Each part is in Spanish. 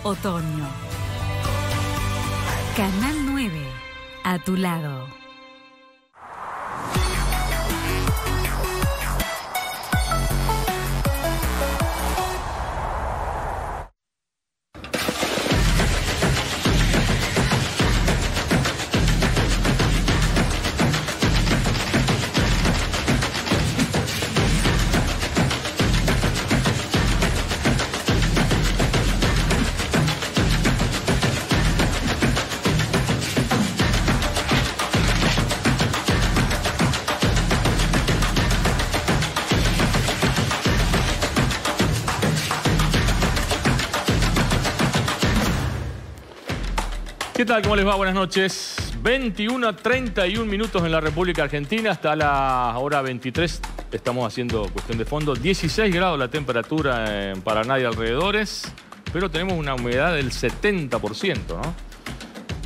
Otoño. Canal 9, a tu lado. ¿Qué tal? ¿Cómo les va? Buenas noches. 21:31 minutos en la República Argentina. Hasta la hora 23 estamos haciendo cuestión de fondo. 16 grados la temperatura en Paraná y alrededores, pero tenemos una humedad del 70%, ¿no?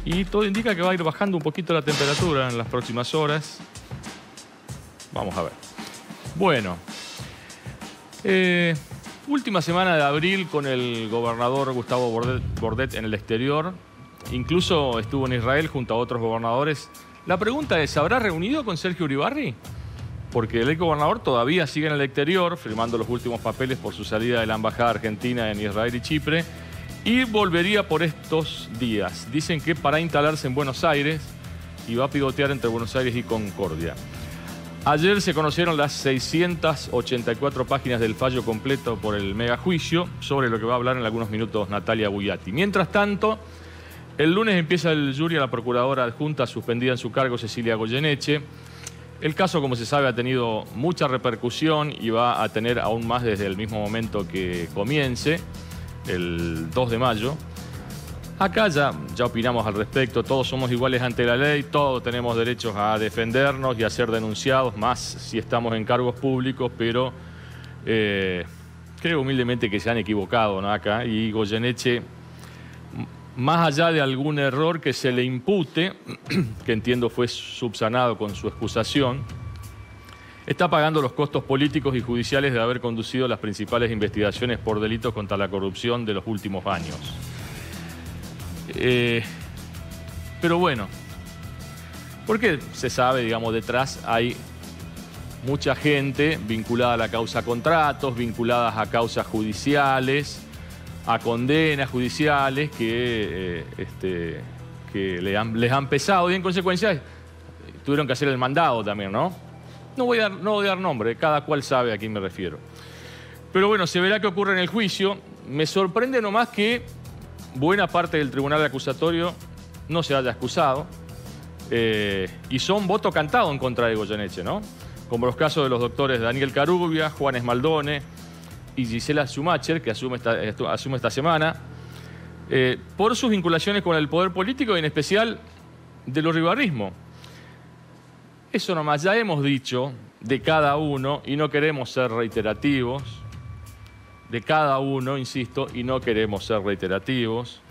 Y todo indica que va a ir bajando un poquito la temperatura en las próximas horas. Vamos a ver. Bueno. Última semana de abril con el gobernador Gustavo Bordet en el exterior. Incluso estuvo en Israel junto a otros gobernadores. La pregunta es, ¿se habrá reunido con Sergio Uribarri? Porque el exgobernador todavía sigue en el exterior, firmando los últimos papeles por su salida de la embajada argentina en Israel y Chipre, y volvería por estos días. Dicen que para instalarse en Buenos Aires y va a pivotear entre Buenos Aires y Concordia. Ayer se conocieron las 684 páginas del fallo completo por el megajuicio, sobre lo que va a hablar en algunos minutos Natalia Buiatti. Mientras tanto, el lunes empieza el jury a la procuradora adjunta suspendida en su cargo, Cecilia Goyeneche. El caso, como se sabe, ha tenido mucha repercusión y va a tener aún más desde el mismo momento que comience, el 2 de mayo. Acá ya opinamos al respecto, todos somos iguales ante la ley, todos tenemos derechos a defendernos y a ser denunciados, más si estamos en cargos públicos, pero creo humildemente que se han equivocado, ¿no? Acá, y Goyeneche, más allá de algún error que se le impute, que entiendo fue subsanado con su excusación, está pagando los costos políticos y judiciales de haber conducido las principales investigaciones por delitos contra la corrupción de los últimos años. Pero bueno, porque se sabe, digamos, detrás hay mucha gente vinculada a la causa contratos, vinculadas a causas judiciales, a condenas judiciales que les han pesado y en consecuencia tuvieron que hacer el mandado también, ¿no? No voy a dar nombre, cada cual sabe a quién me refiero. Pero bueno, se verá qué ocurre en el juicio. Me sorprende nomás que buena parte del tribunal acusatorio no se haya excusado y son voto cantado en contra de Goyeneche, ¿no? Como los casos de los doctores Daniel Carubia, Juan Esmaldone y Gisela Schumacher, que asume esta semana, por sus vinculaciones con el poder político y en especial del uribarrismo. Eso nomás, ya hemos dicho de cada uno y no queremos ser reiterativos, de cada uno, insisto, y no queremos ser reiterativos.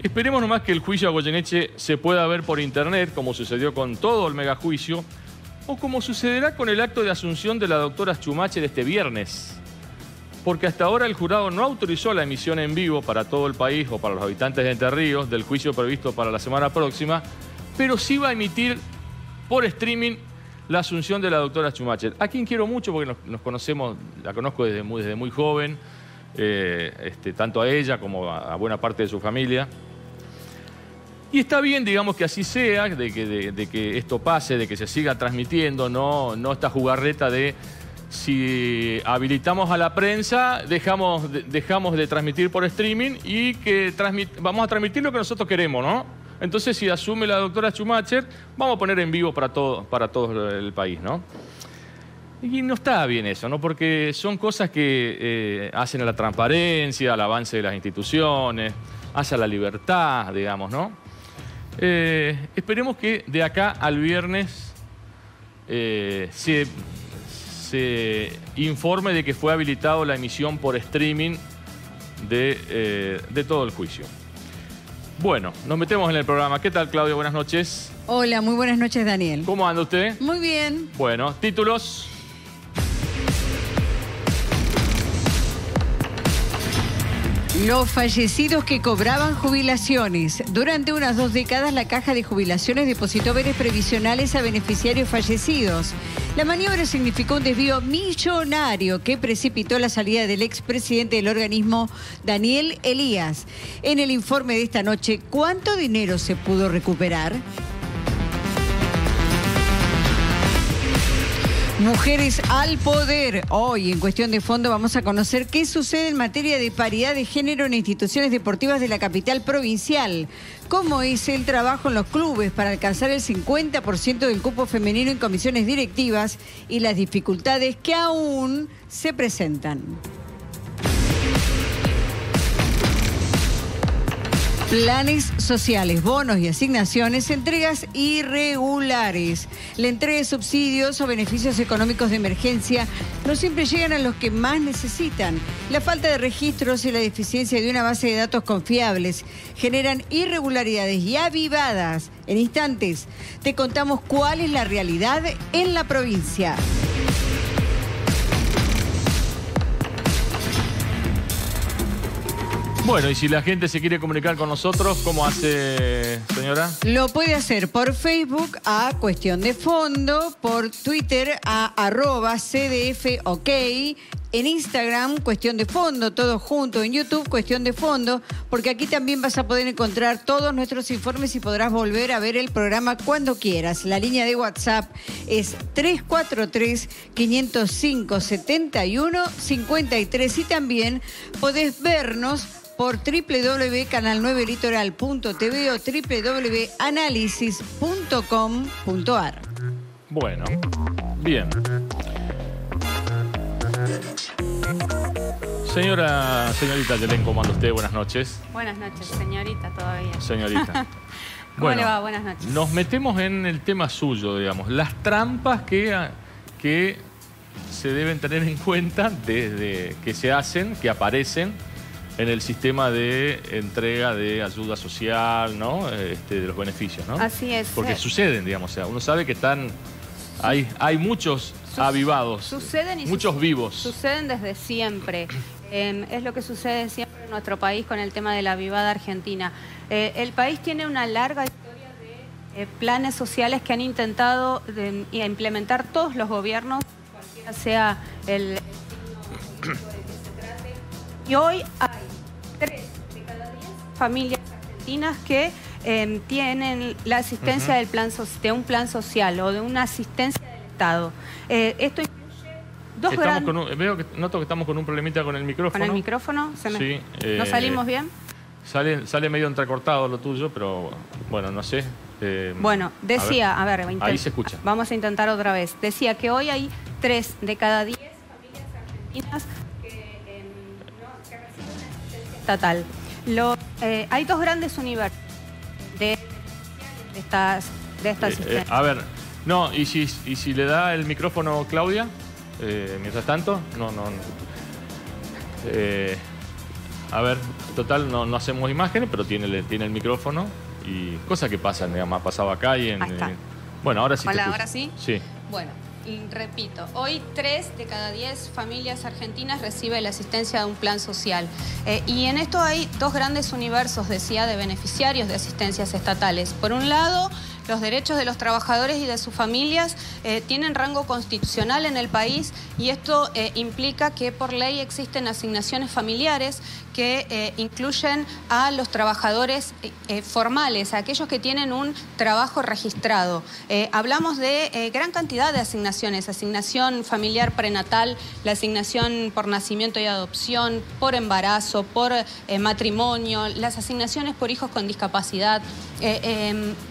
Esperemos nomás que el juicio a Goyeneche se pueda ver por internet, como sucedió con todo el megajuicio, o como sucederá con el acto de asunción de la doctora Schumacher este viernes. Porque hasta ahora el jurado no autorizó la emisión en vivo para todo el país o para los habitantes de Entre Ríos del juicio previsto para la semana próxima, pero sí va a emitir por streaming la asunción de la doctora Schumacher, a quien quiero mucho porque nos conocemos, la conozco desde muy joven, tanto a ella como a buena parte de su familia. Y está bien, digamos, que así sea, de que esto pase, de que se siga transmitiendo, no esta jugarreta de si habilitamos a la prensa, dejamos de transmitir por streaming y que vamos a transmitir lo que nosotros queremos, ¿no? Entonces, si asume la doctora Schumacher, vamos a poner en vivo para todo el país, ¿no? Y no está bien eso, ¿no? Porque son cosas que hacen a la transparencia, al avance de las instituciones, hacia la libertad, digamos, ¿no? Esperemos que de acá al viernes se informe de que fue habilitado la emisión por streaming de todo el juicio. Bueno, nos metemos en el programa. ¿Qué tal, Claudia? Buenas noches. Hola, muy buenas noches, Daniel. ¿Cómo anda usted? Muy bien. Bueno, títulos. Los fallecidos que cobraban jubilaciones. Durante unas 2 décadas, la Caja de Jubilaciones depositó bienes previsionales a beneficiarios fallecidos. La maniobra significó un desvío millonario que precipitó la salida del expresidente del organismo, Daniel Elías. En el informe de esta noche, ¿cuánto dinero se pudo recuperar? Mujeres al poder. Hoy, en Cuestión de Fondo, vamos a conocer qué sucede en materia de paridad de género en instituciones deportivas de la capital provincial. Cómo es el trabajo en los clubes para alcanzar el 50% del cupo femenino en comisiones directivas y las dificultades que aún se presentan. Planes sociales, bonos y asignaciones, entregas irregulares. La entrega de subsidios o beneficios económicos de emergencia no siempre llegan a los que más necesitan. La falta de registros y la deficiencia de una base de datos confiables generan irregularidades y avivadas. En instantes te contamos cuál es la realidad en la provincia. Bueno, y si la gente se quiere comunicar con nosotros, ¿cómo hace, señora? Lo puede hacer por Facebook a Cuestión de Fondo, por Twitter a @CDFOK, en Instagram Cuestión de Fondo, todo junto, en YouTube Cuestión de Fondo, porque aquí también vas a poder encontrar todos nuestros informes y podrás volver a ver el programa cuando quieras. La línea de WhatsApp es 343-505-7153 y también podés vernos por www.canal9litoral.tv o www.analisis.com.ar. Bueno, bien. Señorita Yelén, ¿cómo anda usted? Buenas noches. Buenas noches, señorita, todavía. Señorita. ¿Cómo le va? Buenas noches. Nos metemos en el tema suyo, digamos, las trampas que se deben tener en cuenta desde que se hacen, que aparecen en el sistema de entrega de ayuda social, ¿no? De los beneficios, ¿no? Así es. Porque suceden, digamos, o sea, uno sabe que hay muchos avivados, muchos vivos. Suceden desde siempre. Es lo que sucede siempre en nuestro país con el tema de la avivada argentina. El país tiene una larga historia de planes sociales que han intentado implementar todos los gobiernos, cualquiera sea el signo político de que se trate. Y hoy hay 3 de cada 10 familias argentinas que tienen la asistencia de un plan social o de una asistencia del Estado. Esto incluye dos grandes... Noto que estamos con un problemita con el micrófono. ¿Con el micrófono? Sí. ¿No salimos bien? Sale medio entrecortado lo tuyo, pero bueno, no sé. Bueno, decía, a ver, ahí se escucha. Vamos a intentar otra vez. Decía que hoy hay 3 de cada 10 familias argentinas que reciben asistencia estatal. Hay 2 grandes universos de esta asistencia. A ver, no, y si le da el micrófono Claudia, mientras tanto, no. A ver, total, no hacemos imágenes, pero tiene el micrófono y cosas que pasan, digamos, ha pasado acá y en... Bueno, ahora sí. Hola, ¿ahora sí? Sí. Bueno, repito, hoy 3 de cada 10 familias argentinas reciben la asistencia de un plan social. Y en esto hay 2 grandes universos, decía, de beneficiarios de asistencias estatales. Por un lado, los derechos de los trabajadores y de sus familias tienen rango constitucional en el país y esto implica que por ley existen asignaciones familiares que incluyen a los trabajadores formales, a aquellos que tienen un trabajo registrado. Hablamos de gran cantidad de asignaciones, asignación familiar prenatal, la asignación por nacimiento y adopción, por embarazo, por matrimonio, las asignaciones por hijos con discapacidad.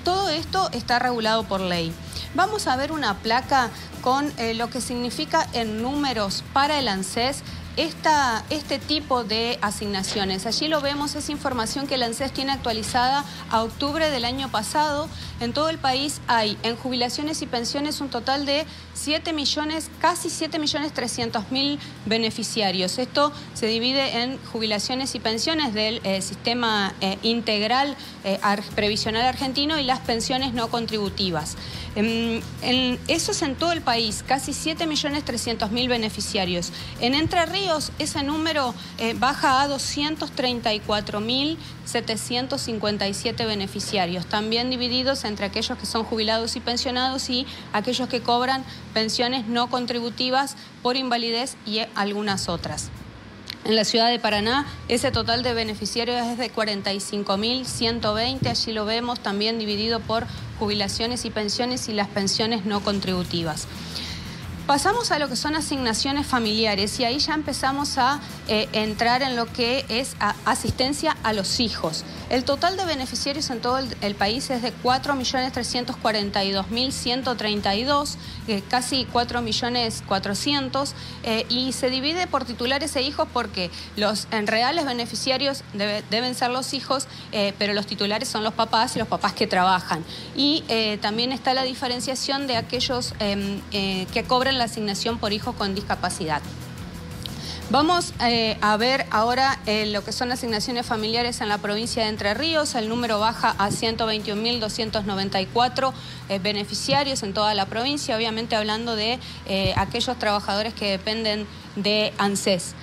Todo esto está regulado por ley. Vamos a ver una placa con lo que significa en números para el ANSES este tipo de asignaciones. Allí lo vemos, es información que el ANSES tiene actualizada a octubre del año pasado. En todo el país hay en jubilaciones y pensiones un total de casi 7.300.000 beneficiarios. Esto se divide en jubilaciones y pensiones del sistema integral previsional argentino y las pensiones no contributivas. Eso es en todo el país, casi 7.300.000 beneficiarios. En Entre Ríos Ríos ese número baja a 234.757 beneficiarios, también divididos entre aquellos que son jubilados y pensionados y aquellos que cobran pensiones no contributivas por invalidez y algunas otras. En la ciudad de Paraná, ese total de beneficiarios es de 45.120, allí lo vemos también dividido por jubilaciones y pensiones y las pensiones no contributivas. Pasamos a lo que son asignaciones familiares y ahí ya empezamos a entrar en lo que es asistencia a los hijos. El total de beneficiarios en todo el país es de 4.342.132, casi 4.400.000, y se divide por titulares e hijos porque los reales beneficiarios deben ser los hijos, pero los titulares son los papás y los papás que trabajan. Y también está la diferenciación de aquellos que cobran la asignación por hijos con discapacidad. Vamos a ver ahora lo que son asignaciones familiares en la provincia de Entre Ríos. El número baja a 121.294 beneficiarios en toda la provincia, obviamente hablando de aquellos trabajadores que dependen de ANSES.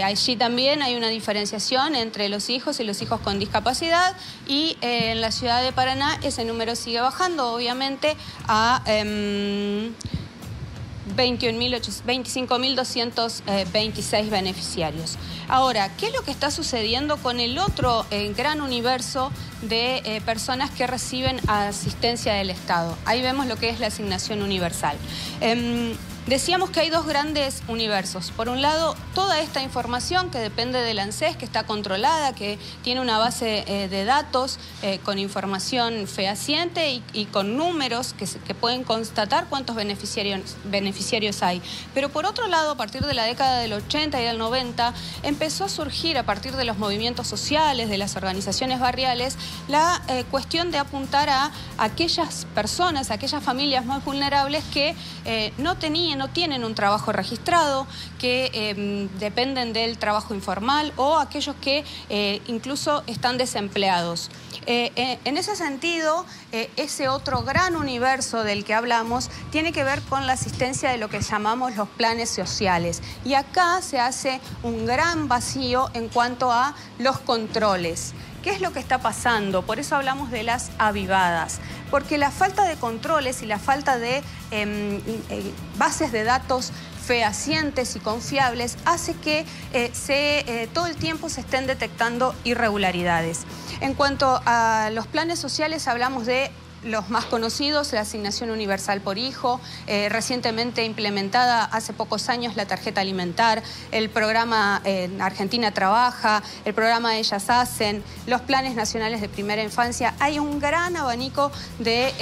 Allí también hay una diferenciación entre los hijos y los hijos con discapacidad y en la ciudad de Paraná ese número sigue bajando, obviamente, a 25.226 beneficiarios. Ahora, ¿qué es lo que está sucediendo con el otro gran universo de personas que reciben asistencia del Estado? Ahí vemos lo que es la asignación universal. Decíamos que hay dos grandes universos. Por un lado, toda esta información que depende del ANSES, que está controlada, que tiene una base de datos con información fehaciente y con números que pueden constatar cuántos beneficiarios hay. Pero por otro lado, a partir de la década del 80 y del 90, empezó a surgir a partir de los movimientos sociales, de las organizaciones barriales, la cuestión de apuntar a aquellas personas, a aquellas familias más vulnerables que no tienen un trabajo registrado, que dependen del trabajo informal o aquellos que incluso están desempleados. En ese sentido, ese otro gran universo del que hablamos tiene que ver con la asistencia de lo que llamamos los planes sociales. Y acá se hace un gran vacío en cuanto a los controles. ¿Qué es lo que está pasando? Por eso hablamos de las avivadas. Porque la falta de controles y la falta de bases de datos fehacientes y confiables hace que todo el tiempo se estén detectando irregularidades. En cuanto a los planes sociales, hablamos de los más conocidos, la asignación universal por hijo, recientemente implementada hace pocos años la tarjeta alimentar, el programa Argentina Trabaja, el programa Ellas Hacen, los planes nacionales de primera infancia. Hay un gran abanico de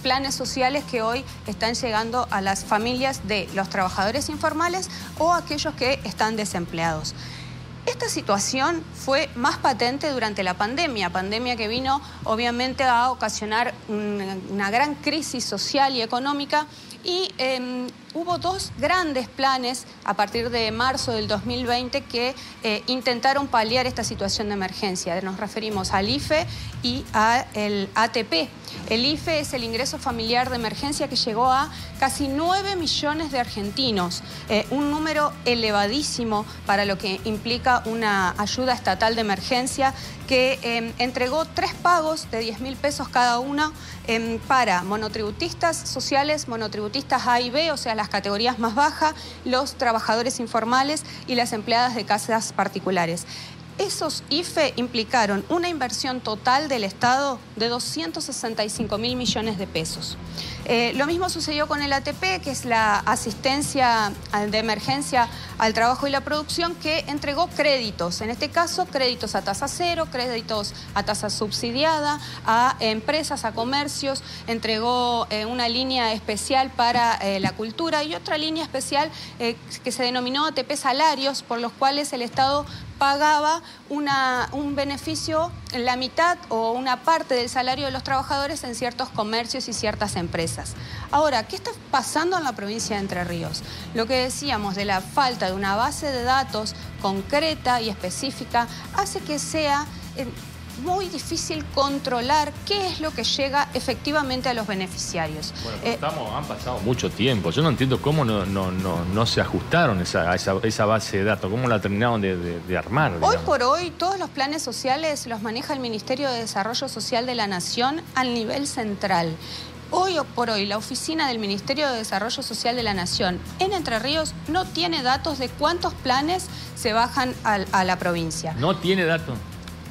planes sociales que hoy están llegando a las familias de los trabajadores informales o aquellos que están desempleados. Esta situación fue más patente durante la pandemia que vino obviamente a ocasionar una gran crisis social y económica y hubo dos grandes planes a partir de marzo del 2020 que intentaron paliar esta situación de emergencia. Nos referimos al IFE y al ATP. El IFE es el ingreso familiar de emergencia que llegó a casi 9 millones de argentinos, un número elevadísimo para lo que implica una ayuda estatal de emergencia que entregó 3 pagos de 10.000 pesos cada uno para monotributistas sociales, monotributistas A y B, o sea, las categorías más bajas, los trabajadores informales y las empleadas de casas particulares. Esos IFE implicaron una inversión total del Estado de 265.000 millones de pesos. Lo mismo sucedió con el ATP, que es la asistencia de emergencia al trabajo y la producción, que entregó créditos, en este caso créditos a tasa cero, créditos a tasa subsidiada, a empresas, a comercios, entregó una línea especial para la cultura y otra línea especial que se denominó ATP Salarios, por los cuales el Estado pagaba un beneficio, la mitad o una parte del salario de los trabajadores en ciertos comercios y ciertas empresas. Ahora, ¿qué está pasando en la provincia de Entre Ríos? Lo que decíamos de la falta de una base de datos concreta y específica hace que sea muy difícil controlar qué es lo que llega efectivamente a los beneficiarios. Bueno, pero han pasado mucho tiempo. Yo no entiendo cómo no se ajustaron esa base de datos, cómo la terminaron de armar. Hoy por hoy, todos los planes sociales los maneja el Ministerio de Desarrollo Social de la Nación al nivel central. Hoy por hoy, la oficina del Ministerio de Desarrollo Social de la Nación en Entre Ríos no tiene datos de cuántos planes se bajan a la provincia. ¿No tiene datos?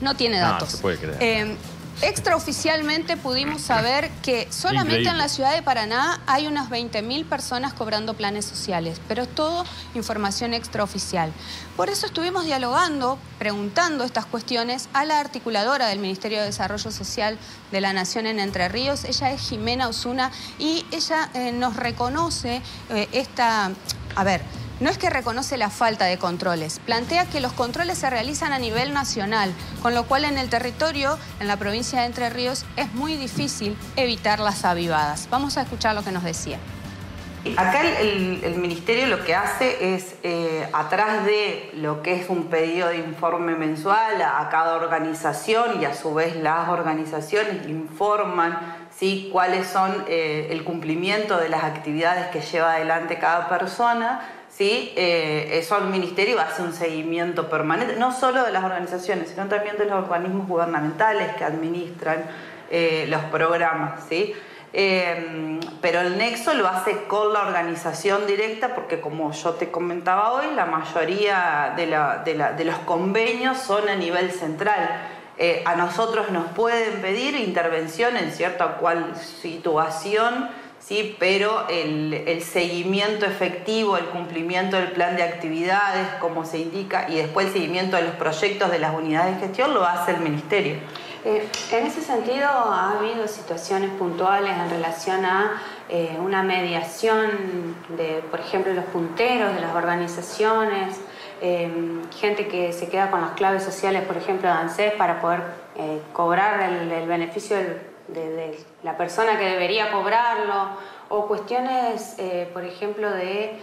No tiene datos. No se puede creer. Extraoficialmente pudimos saber que solamente Increíble. en la ciudad de Paraná hay unas 20.000 personas cobrando planes sociales, pero es todo información extraoficial. Por eso estuvimos dialogando, preguntando estas cuestiones a la articuladora del Ministerio de Desarrollo Social de la Nación en Entre Ríos. Ella es Jimena Osuna y ella nos reconoce no es que reconoce la falta de controles, plantea que los controles se realizan a nivel nacional, con lo cual en el territorio, en la provincia de Entre Ríos, es muy difícil evitar las avivadas. Vamos a escuchar lo que nos decía. Acá el Ministerio lo que hace es, atrás de lo que es un pedido de informe mensual a cada organización, y a su vez las organizaciones informan, ¿sí?, cuáles son el cumplimiento de las actividades que lleva adelante cada persona. ¿Sí? Eso el Ministerio hace un seguimiento permanente, no solo de las organizaciones, sino también de los organismos gubernamentales que administran los programas, ¿sí? Pero el nexo lo hace con la organización directa, porque como yo te comentaba hoy, la mayoría de los convenios son a nivel central. A nosotros nos pueden pedir intervención en cierta cual situación, sí, pero el seguimiento efectivo, el cumplimiento del plan de actividades, como se indica, y después el seguimiento de los proyectos de las unidades de gestión lo hace el Ministerio. En ese sentido, ha habido situaciones puntuales en relación a una mediación de, por ejemplo, los punteros de las organizaciones, gente que se queda con las claves sociales, por ejemplo, de ANSES, para poder cobrar el beneficio de la persona que debería cobrarlo, o cuestiones, por ejemplo, de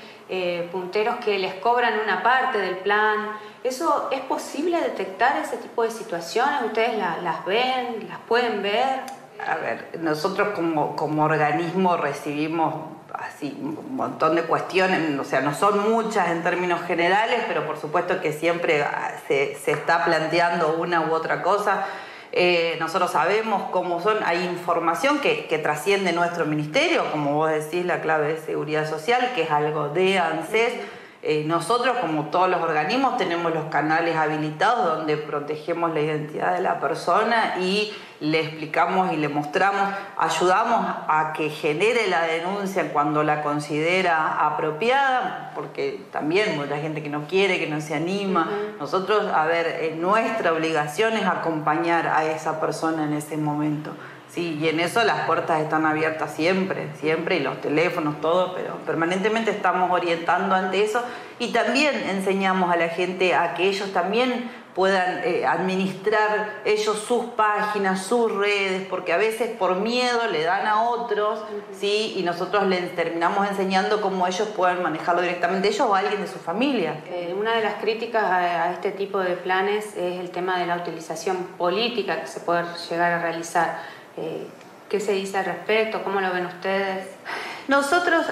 punteros que les cobran una parte del plan. ¿Eso es posible detectar ese tipo de situaciones? ¿Ustedes las ven, las pueden ver? A ver, nosotros como organismo recibimos así un montón de cuestiones, o sea, no son muchas en términos generales, pero por supuesto que siempre se está planteando una u otra cosa. Nosotros sabemos cómo son, hay información que trasciende nuestro ministerio, como vos decís, la clave de seguridad social, que es algo de ANSES. Nosotros, como todos los organismos, tenemos los canales habilitados donde protegemos la identidad de la persona y le explicamos y le mostramos, ayudamos a que genere la denuncia cuando la considera apropiada, porque también mucha gente que no quiere, que no se anima. Nosotros, nuestra obligación es acompañar a esa persona en ese momento. Sí, y en eso las puertas están abiertas siempre, y los teléfonos, todo, pero permanentemente estamos orientando ante eso, y también enseñamos a la gente a que ellos también puedan administrar ellos sus páginas, sus redes, porque a veces por miedo le dan a otros, ¿sí? Y nosotros les terminamos enseñando cómo ellos pueden manejarlo directamente, ellos o alguien de su familia. Una de las críticas a este tipo de planes es el tema de la utilización política que se puede llegar a realizar. ¿Qué se dice al respecto? ¿Cómo lo ven ustedes? Nosotros,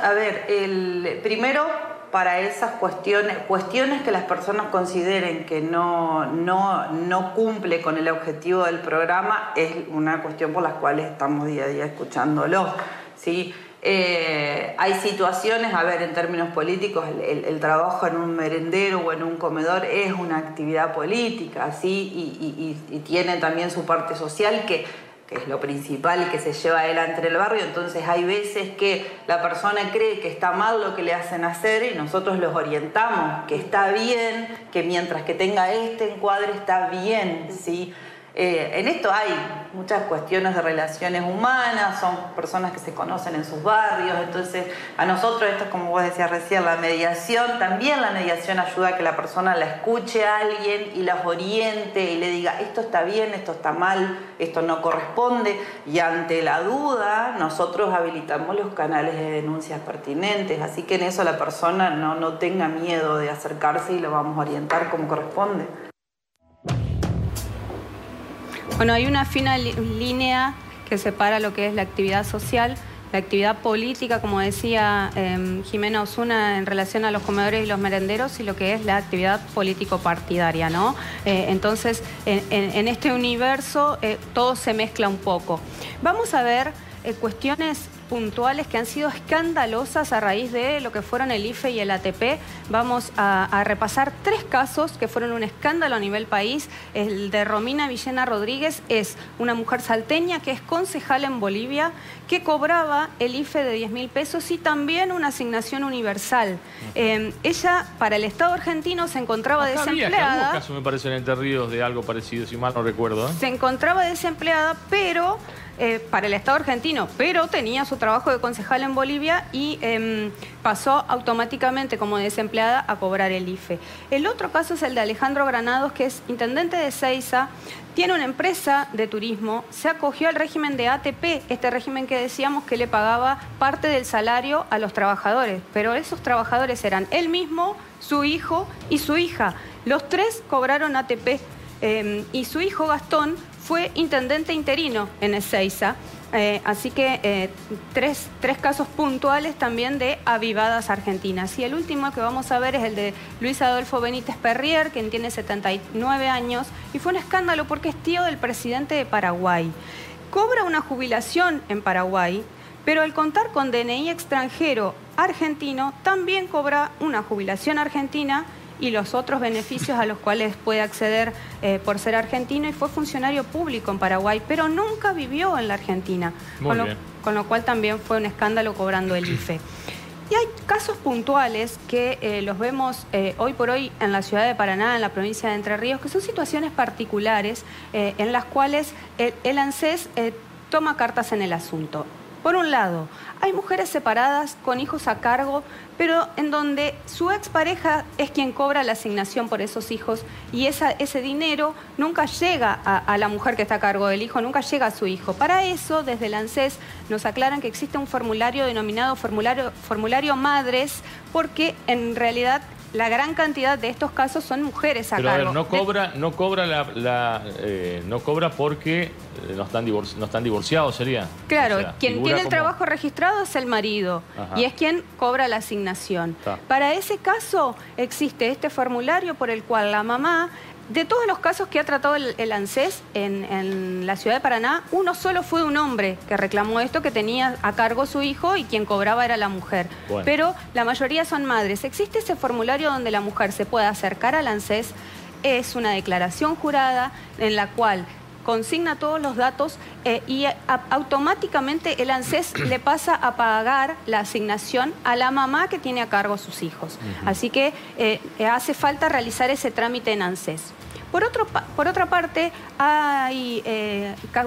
primero, para esas cuestiones que las personas consideren que no cumple con el objetivo del programa, es una cuestión por las cuales estamos día a día escuchándolo, ¿sí? Hay situaciones, en términos políticos, el trabajo en un merendero o en un comedor es una actividad política, ¿sí? Y tiene también su parte social que es lo principal y que se lleva adelante en el barrio. Entonces hay veces que la persona cree que está mal lo que le hacen hacer y nosotros los orientamos, que está bien, que mientras que tenga este encuadre está bien, ¿sí? En esto hay muchas cuestiones de relaciones humanas, son personas que se conocen en sus barrios, entonces a nosotros esto es como vos decías recién, la mediación ayuda a que la persona la escuche a alguien y las oriente y le diga esto está bien, esto está mal, esto no corresponde, y ante la duda nosotros habilitamos los canales de denuncias pertinentes, así que en eso la persona no tenga miedo de acercarse y lo vamos a orientar como corresponde. Bueno, hay una fina línea que separa lo que es la actividad social, la actividad política, como decía Jimena Osuna, en relación a los comedores y los merenderos, y lo que es la actividad político-partidaria, ¿no? Entonces, en este universo todo se mezcla un poco. Vamos a ver cuestiones puntuales que han sido escandalosas a raíz de lo que fueron el IFE y el ATP. Vamos a repasar 3 casos que fueron un escándalo a nivel país. El de Romina Villena Rodríguez es una mujer salteña que es concejal en Bolivia, que cobraba el IFE de 10.000 pesos y también una asignación universal. Ella, para el Estado argentino, se encontraba desempleada. Hubo casos, me parece, en Entre Ríos de algo parecido, si mal no recuerdo. Se encontraba desempleada, pero... para el Estado argentino, pero tenía su trabajo de concejal en Bolivia y pasó automáticamente como desempleada a cobrar el IFE. El otro caso es el de Alejandro Granados, que es intendente de Ezeiza, tiene una empresa de turismo, se acogió al régimen de ATP, este régimen que decíamos que le pagaba parte del salario a los trabajadores, pero esos trabajadores eran él mismo, su hijo y su hija. Los 3 cobraron ATP y su hijo Gastón fue intendente interino en Ezeiza. Así que 3 casos puntuales también de avivadas argentinas. Y el último que vamos a ver es el de Luis Adolfo Benítez Perrier, quien tiene 79 años, y fue un escándalo porque es tío del presidente de Paraguay. Cobra una jubilación en Paraguay, pero al contar con DNI extranjero argentino, también cobra una jubilación argentina y los otros beneficios a los cuales puede acceder por ser argentino, y fue funcionario público en Paraguay, pero nunca vivió en la Argentina, con lo cual también fue un escándalo cobrando el IFE. Y hay casos puntuales que los vemos hoy por hoy en la ciudad de Paraná, en la provincia de Entre Ríos, que son situaciones particulares en las cuales el ANSES toma cartas en el asunto. Por un lado, hay mujeres separadas con hijos a cargo, pero en donde su expareja es quien cobra la asignación por esos hijos y ese dinero nunca llega a la mujer que está a cargo del hijo, nunca llega a su hijo. Para eso, desde el ANSES nos aclaran que existe un formulario denominado formulario Madres, porque en realidad la gran cantidad de estos casos son mujeres a cargo. Pero a ver, no cobra porque no están divorciados, ¿sería? Claro, o sea, quien tiene el trabajo registrado es el marido. Ajá. Y es quien cobra la asignación. Para ese caso existe este formulario por el cual la mamá, de todos los casos que ha tratado el ANSES en la ciudad de Paraná, uno solo fue un hombre que reclamó esto, que tenía a cargo su hijo y quien cobraba era la mujer. Bueno. Pero la mayoría son madres. Existe ese formulario donde la mujer se puede acercar al ANSES, es una declaración jurada en la cual consigna todos los datos y automáticamente el ANSES le pasa a pagar la asignación a la mamá que tiene a cargo sus hijos. Así que hace falta realizar ese trámite en ANSES. Por otra parte,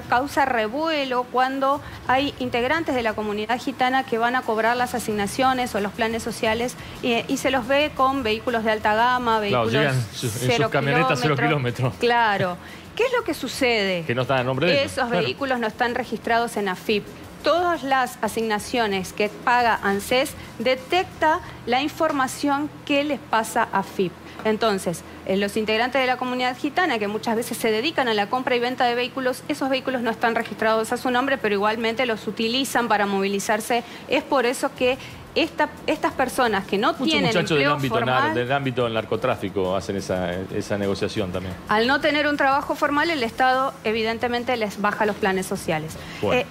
causa revuelo cuando hay integrantes de la comunidad gitana que van a cobrar las asignaciones o los planes sociales y se los ve con vehículos de alta gama, vehículos llegan en sus camionetas 0 kilómetros. Claro. ¿Qué es lo que sucede? Que no están a nombre de ellos. Esos vehículos no están registrados en AFIP. Todas las asignaciones que paga ANSES detecta la información que les pasa a AFIP. Entonces, los integrantes de la comunidad gitana, que muchas veces se dedican a la compra y venta de vehículos, esos vehículos no están registrados a su nombre, pero igualmente los utilizan para movilizarse. Es por eso que estas personas que no tienen empleo formal, del ámbito del narcotráfico hacen esa negociación también. Al no tener un trabajo formal, el Estado evidentemente les baja los planes sociales. Bueno.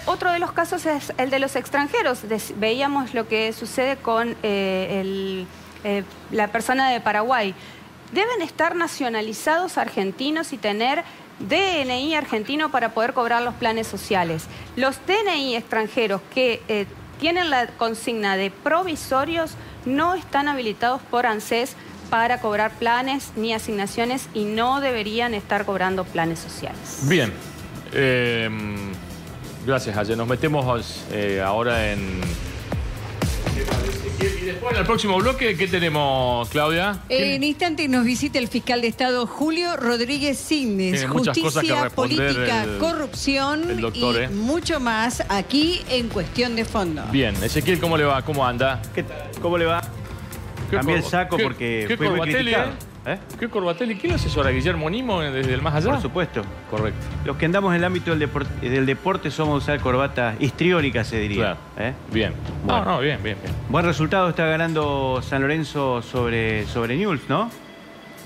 Otro de los casos es el de los extranjeros. Veíamos lo que sucede con la persona de Paraguay. Deben estar nacionalizados argentinos y tener DNI argentino para poder cobrar los planes sociales. Los DNI extranjeros que tienen la consigna de provisorios no están habilitados por ANSES para cobrar planes ni asignaciones y no deberían estar cobrando planes sociales. Bien. Gracias, Aye. Nos metemos ahora en... Y después, en el próximo bloque, ¿qué tenemos, Claudia? En instante nos visita el fiscal de Estado Julio Rodríguez Signes. Justicia, política, corrupción el doctor, y mucho más aquí en Cuestión de Fondo. Bien, Ezequiel, ¿cómo le va? ¿Cómo anda? ¿Qué tal? ¿Cómo le va? Cambié el saco porque fue muy criticado. ¿Qué Corbatelli? ¿Quién lo asesora? ¿Guillermo Nimo desde el más allá? Por supuesto. Correcto. Los que andamos en el ámbito del deporte somos usar corbata histriónica, se diría. Claro. Bien. Bueno. Bien. Buen resultado está ganando San Lorenzo sobre Newell's, ¿no?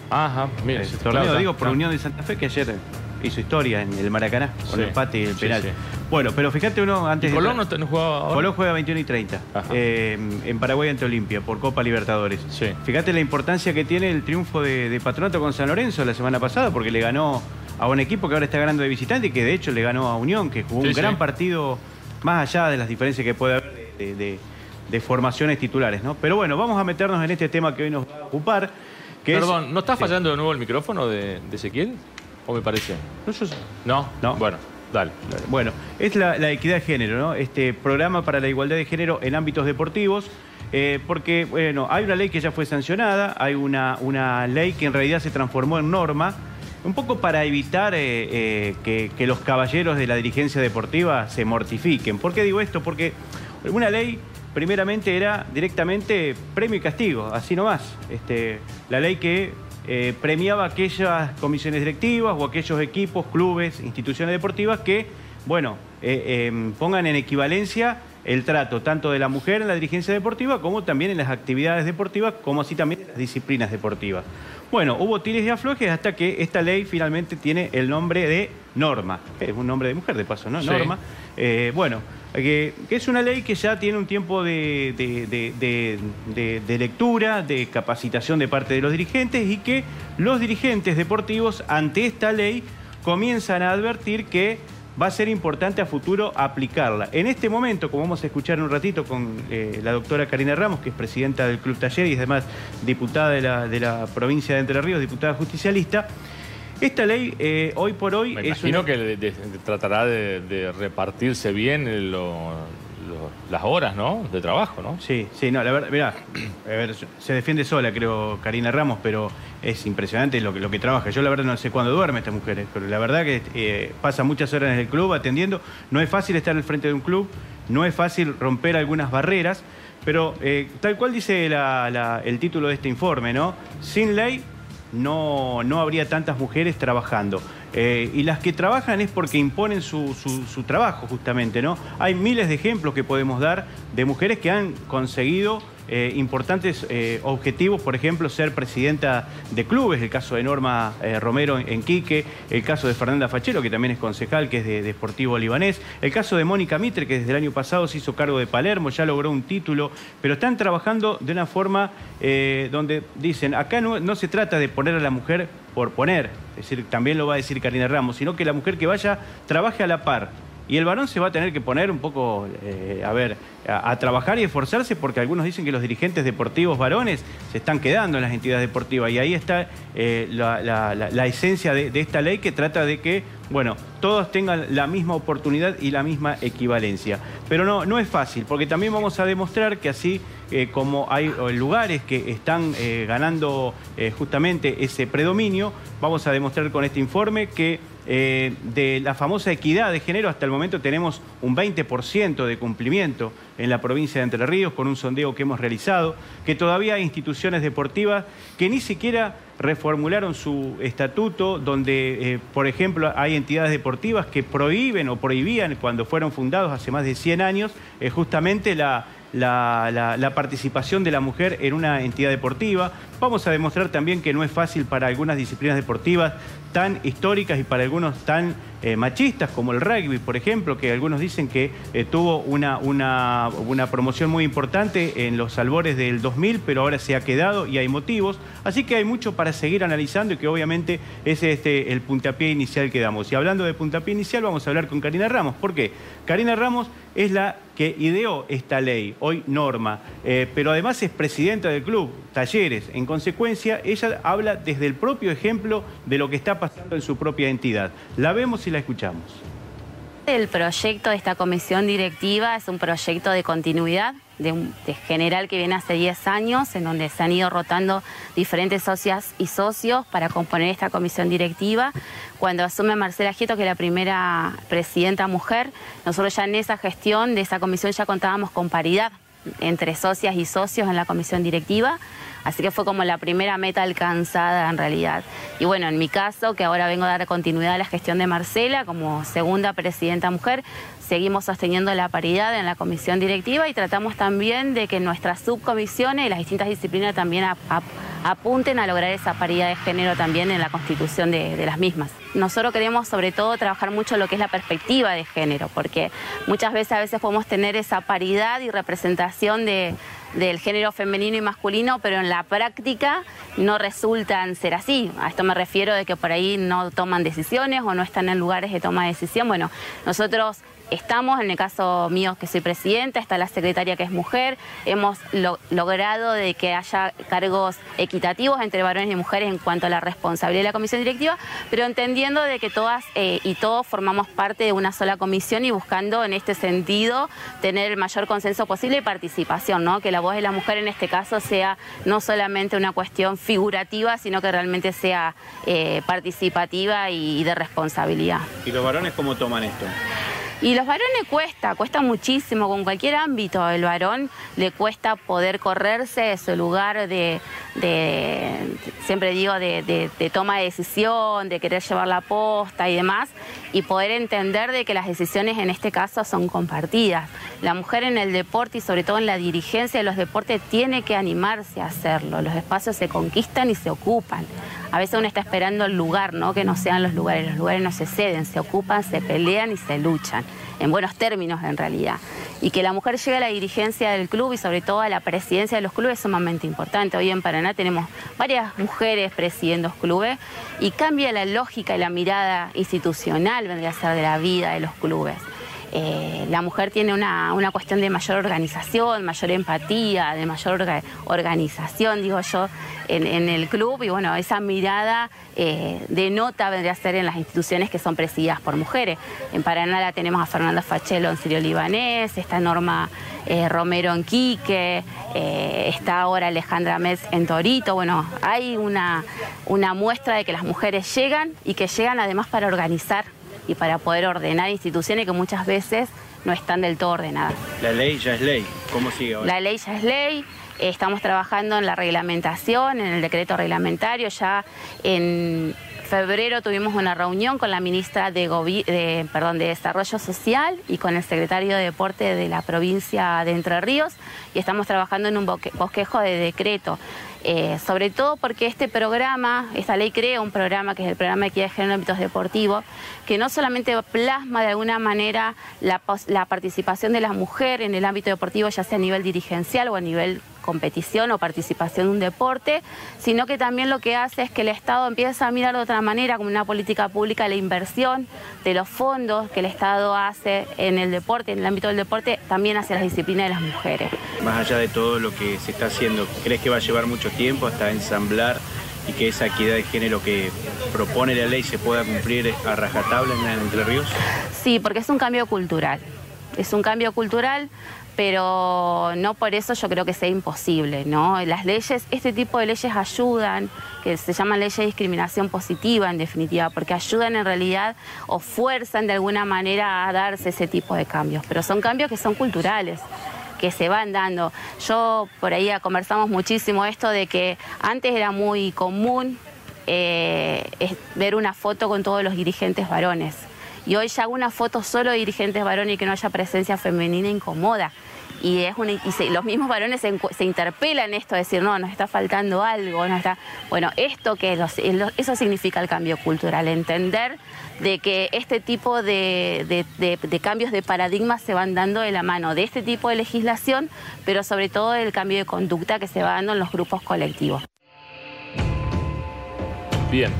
Ajá, mira. El torneo, digo, por Unión de Santa Fe, que ayer hizo historia en el Maracaná, con el empate y el penal. Sí. Bueno, pero fíjate uno antes... ¿Colón no jugaba ahora? Colón juega 21 y 30, en Paraguay ante Olimpia, por Copa Libertadores. Sí. Fíjate la importancia que tiene el triunfo de Patronato con San Lorenzo la semana pasada, porque le ganó a un equipo que ahora está ganando de visitante y que de hecho le ganó a Unión, que jugó un gran partido, más allá de las diferencias que puede haber de formaciones titulares, ¿no? Pero bueno, vamos a meternos en este tema que hoy nos va a ocupar. Perdón, ¿no está fallando de nuevo el micrófono de Ezequiel? ¿O me parece? No. Bueno, dale. Bueno, es la equidad de género, ¿no? Este programa para la igualdad de género en ámbitos deportivos, porque, bueno, hay una ley que ya fue sancionada, hay una ley que en realidad se transformó en norma, un poco para evitar que los caballeros de la dirigencia deportiva se mortifiquen. ¿Por qué digo esto? Porque una ley... primeramente era directamente premio y castigo, así nomás. La ley que premiaba aquellas comisiones directivas o aquellos equipos, clubes, instituciones deportivas que, bueno, pongan en equivalencia el trato tanto de la mujer en la dirigencia deportiva como también en las actividades deportivas, como así también en las disciplinas deportivas. Bueno, hubo tires y aflojes hasta que esta ley finalmente tiene el nombre de norma. Es un nombre de mujer, de paso, ¿no? Sí. Norma. Que es una ley que ya tiene un tiempo de lectura, de capacitación de parte de los dirigentes y que los dirigentes deportivos ante esta ley comienzan a advertir que va a ser importante a futuro aplicarla. En este momento, como vamos a escuchar en un ratito con la doctora Karina Ramos, que es presidenta del Club Taller y además diputada de la provincia de Entre Ríos, diputada justicialista, esta ley, hoy por hoy... Me imagino que tratará de repartirse bien las horas, ¿no? De trabajo, ¿no? Sí, no, la verdad, mirá, a ver, se defiende sola, creo, Karina Ramos, pero es impresionante lo que trabaja. Yo la verdad no sé cuándo duerme esta mujer, pero la verdad que pasa muchas horas en el club atendiendo. No es fácil estar al frente de un club, no es fácil romper algunas barreras, pero tal cual dice el título de este informe, ¿no? Sin ley no habría tantas mujeres trabajando. Y las que trabajan es porque imponen su trabajo, justamente, ¿no? Hay miles de ejemplos que podemos dar de mujeres que han conseguido importantes objetivos, por ejemplo, ser presidenta de clubes, el caso de Norma Romero en Quique, el caso de Fernanda Fachero, que también es concejal, que es de Sportivo Libanés, el caso de Mónica Mitre, que desde el año pasado se hizo cargo de Palermo, ya logró un título, pero están trabajando de una forma donde dicen, acá no se trata de poner a la mujer por poner, es decir, también lo va a decir Karina Ramos, sino que la mujer que vaya trabaje a la par. Y el varón se va a tener que poner un poco, a trabajar y esforzarse, porque algunos dicen que los dirigentes deportivos varones se están quedando en las entidades deportivas. Y ahí está la esencia de esta ley, que trata de que, bueno, todos tengan la misma oportunidad y la misma equivalencia. Pero no es fácil, porque también vamos a demostrar que así como hay lugares que están ganando justamente ese predominio, vamos a demostrar con este informe que de la famosa equidad de género hasta el momento tenemos un 20% de cumplimiento en la provincia de Entre Ríos, con un sondeo que hemos realizado, que todavía hay instituciones deportivas que ni siquiera reformularon su estatuto, donde, por ejemplo, hay entidades deportivas que prohíben o prohibían, cuando fueron fundados hace más de 100 años, justamente la participación de la mujer en una entidad deportiva. Vamos a demostrar también que no es fácil para algunas disciplinas deportivas tan históricas y para algunos tan machistas, como el rugby, por ejemplo, que algunos dicen que tuvo una promoción muy importante en los albores del 2000, pero ahora se ha quedado y hay motivos. Así que hay mucho para seguir analizando y que obviamente es el puntapié inicial que damos. Y hablando de puntapié inicial, vamos a hablar con Karina Ramos. ¿Por qué? Karina Ramos es la que ideó esta ley, hoy norma, pero además es presidenta del club Talleres. En consecuencia, ella habla desde el propio ejemplo de lo que está pasando en su propia entidad. La vemos y la escuchamos. El proyecto de esta comisión directiva es un proyecto de continuidad de general que viene hace 10 años, en donde se han ido rotando diferentes socias y socios para componer esta comisión directiva. Cuando asume Marcela Gieto, que es la primera presidenta mujer, nosotros ya en esa gestión de esa comisión ya contábamos con paridad. entre socias y socios en la comisión directiva. Así que fue como la primera meta alcanzada en realidad. Y bueno, en mi caso, que ahora vengo a dar continuidad a la gestión de Marcela como segunda presidenta mujer, seguimos sosteniendo la paridad en la comisión directiva y tratamos también de que nuestras subcomisiones y las distintas disciplinas también apunten a lograr esa paridad de género también en la constitución de las mismas. Nosotros queremos sobre todo trabajar mucho lo que es la perspectiva de género, porque muchas veces podemos tener esa paridad y representación del género femenino y masculino, pero en la práctica no resultan ser así. A esto me refiero de que por ahí no toman decisiones o no están en lugares de toma de decisión. Bueno, nosotros estamos, en el caso mío que soy presidenta, está la secretaria que es mujer, hemos logrado de que haya cargos equitativos entre varones y mujeres en cuanto a la responsabilidad de la comisión directiva, pero entendiendo de que todas y todos formamos parte de una sola comisión y buscando en este sentido tener el mayor consenso posible y participación, ¿no? Que la voz de la mujer en este caso sea no solamente una cuestión figurativa, sino que realmente sea participativa y de responsabilidad. ¿Y los varones cómo toman esto? Y los varones cuesta muchísimo, con cualquier ámbito. El varón le cuesta poder correrse de su lugar siempre digo, de toma de decisión, de querer llevar la posta y demás, y poder entender de que las decisiones en este caso son compartidas. La mujer en el deporte y sobre todo en la dirigencia de los deportes tiene que animarse a hacerlo. Los espacios se conquistan y se ocupan. A veces uno está esperando el lugar, ¿no? Que no sean los lugares no se ceden, se ocupan, se pelean y se luchan, en buenos términos en realidad. Y que la mujer llegue a la dirigencia del club y sobre todo a la presidencia de los clubes es sumamente importante. Hoy en Paraná tenemos varias mujeres presidiendo clubes y cambia la lógica y la mirada institucional, vendría a ser, de la vida de los clubes. La mujer tiene una cuestión de mayor organización, mayor empatía, de mayor organización, digo yo, en el club. Y bueno, esa mirada denota, vendría a ser, en las instituciones que son presididas por mujeres. En Paraná la tenemos a Fernanda Fachelo en Sirio Libanés, está Norma Romero en Quique, está ahora Alejandra Metz en Torito. Bueno, hay una muestra de que las mujeres llegan y que llegan además para organizar y para poder ordenar instituciones que muchas veces no están del todo ordenadas. La ley ya es ley. ¿Cómo sigue ahora? La ley ya es ley. Estamos trabajando en la reglamentación, en el decreto reglamentario. Ya en febrero tuvimos una reunión con la ministra de Desarrollo Social y con el secretario de Deporte de la provincia de Entre Ríos, y estamos trabajando en un bosquejo de decreto. Sobre todo porque esta ley crea un programa que es el programa de equidad de género en ámbitos deportivos, que no solamente plasma de alguna manera la participación de la mujer en el ámbito deportivo, ya sea a nivel dirigencial o a nivel competición o participación en un deporte, sino que también lo que hace es que el Estado empieza a mirar de otra manera, como una política pública, la inversión de los fondos que el Estado hace en el deporte, en el ámbito del deporte, también hacia las disciplinas de las mujeres. Más allá de todo lo que se está haciendo, ¿crees que va a llevar mucho tiempo hasta ensamblar y que esa equidad de género que propone la ley se pueda cumplir a rajatabla en Entre Ríos? Sí, porque es un cambio cultural. Es un cambio cultural, pero no por eso yo creo que sea imposible, ¿no? Las leyes, este tipo de leyes ayudan, que se llaman leyes de discriminación positiva en definitiva, porque ayudan en realidad o fuerzan de alguna manera a darse ese tipo de cambios, pero son cambios que son culturales, que se van dando. Yo por ahí conversamos muchísimo esto de que antes era muy común ver una foto con todos los dirigentes varones. Y hoy ya una foto solo de dirigentes varones y que no haya presencia femenina incomoda. Y los mismos varones se interpelan esto, de decir, no, nos está faltando algo, no está. Bueno, eso significa el cambio cultural, entender de que este tipo de cambios de paradigma se van dando de la mano de este tipo de legislación, pero sobre todo del cambio de conducta que se va dando en los grupos colectivos. Bien.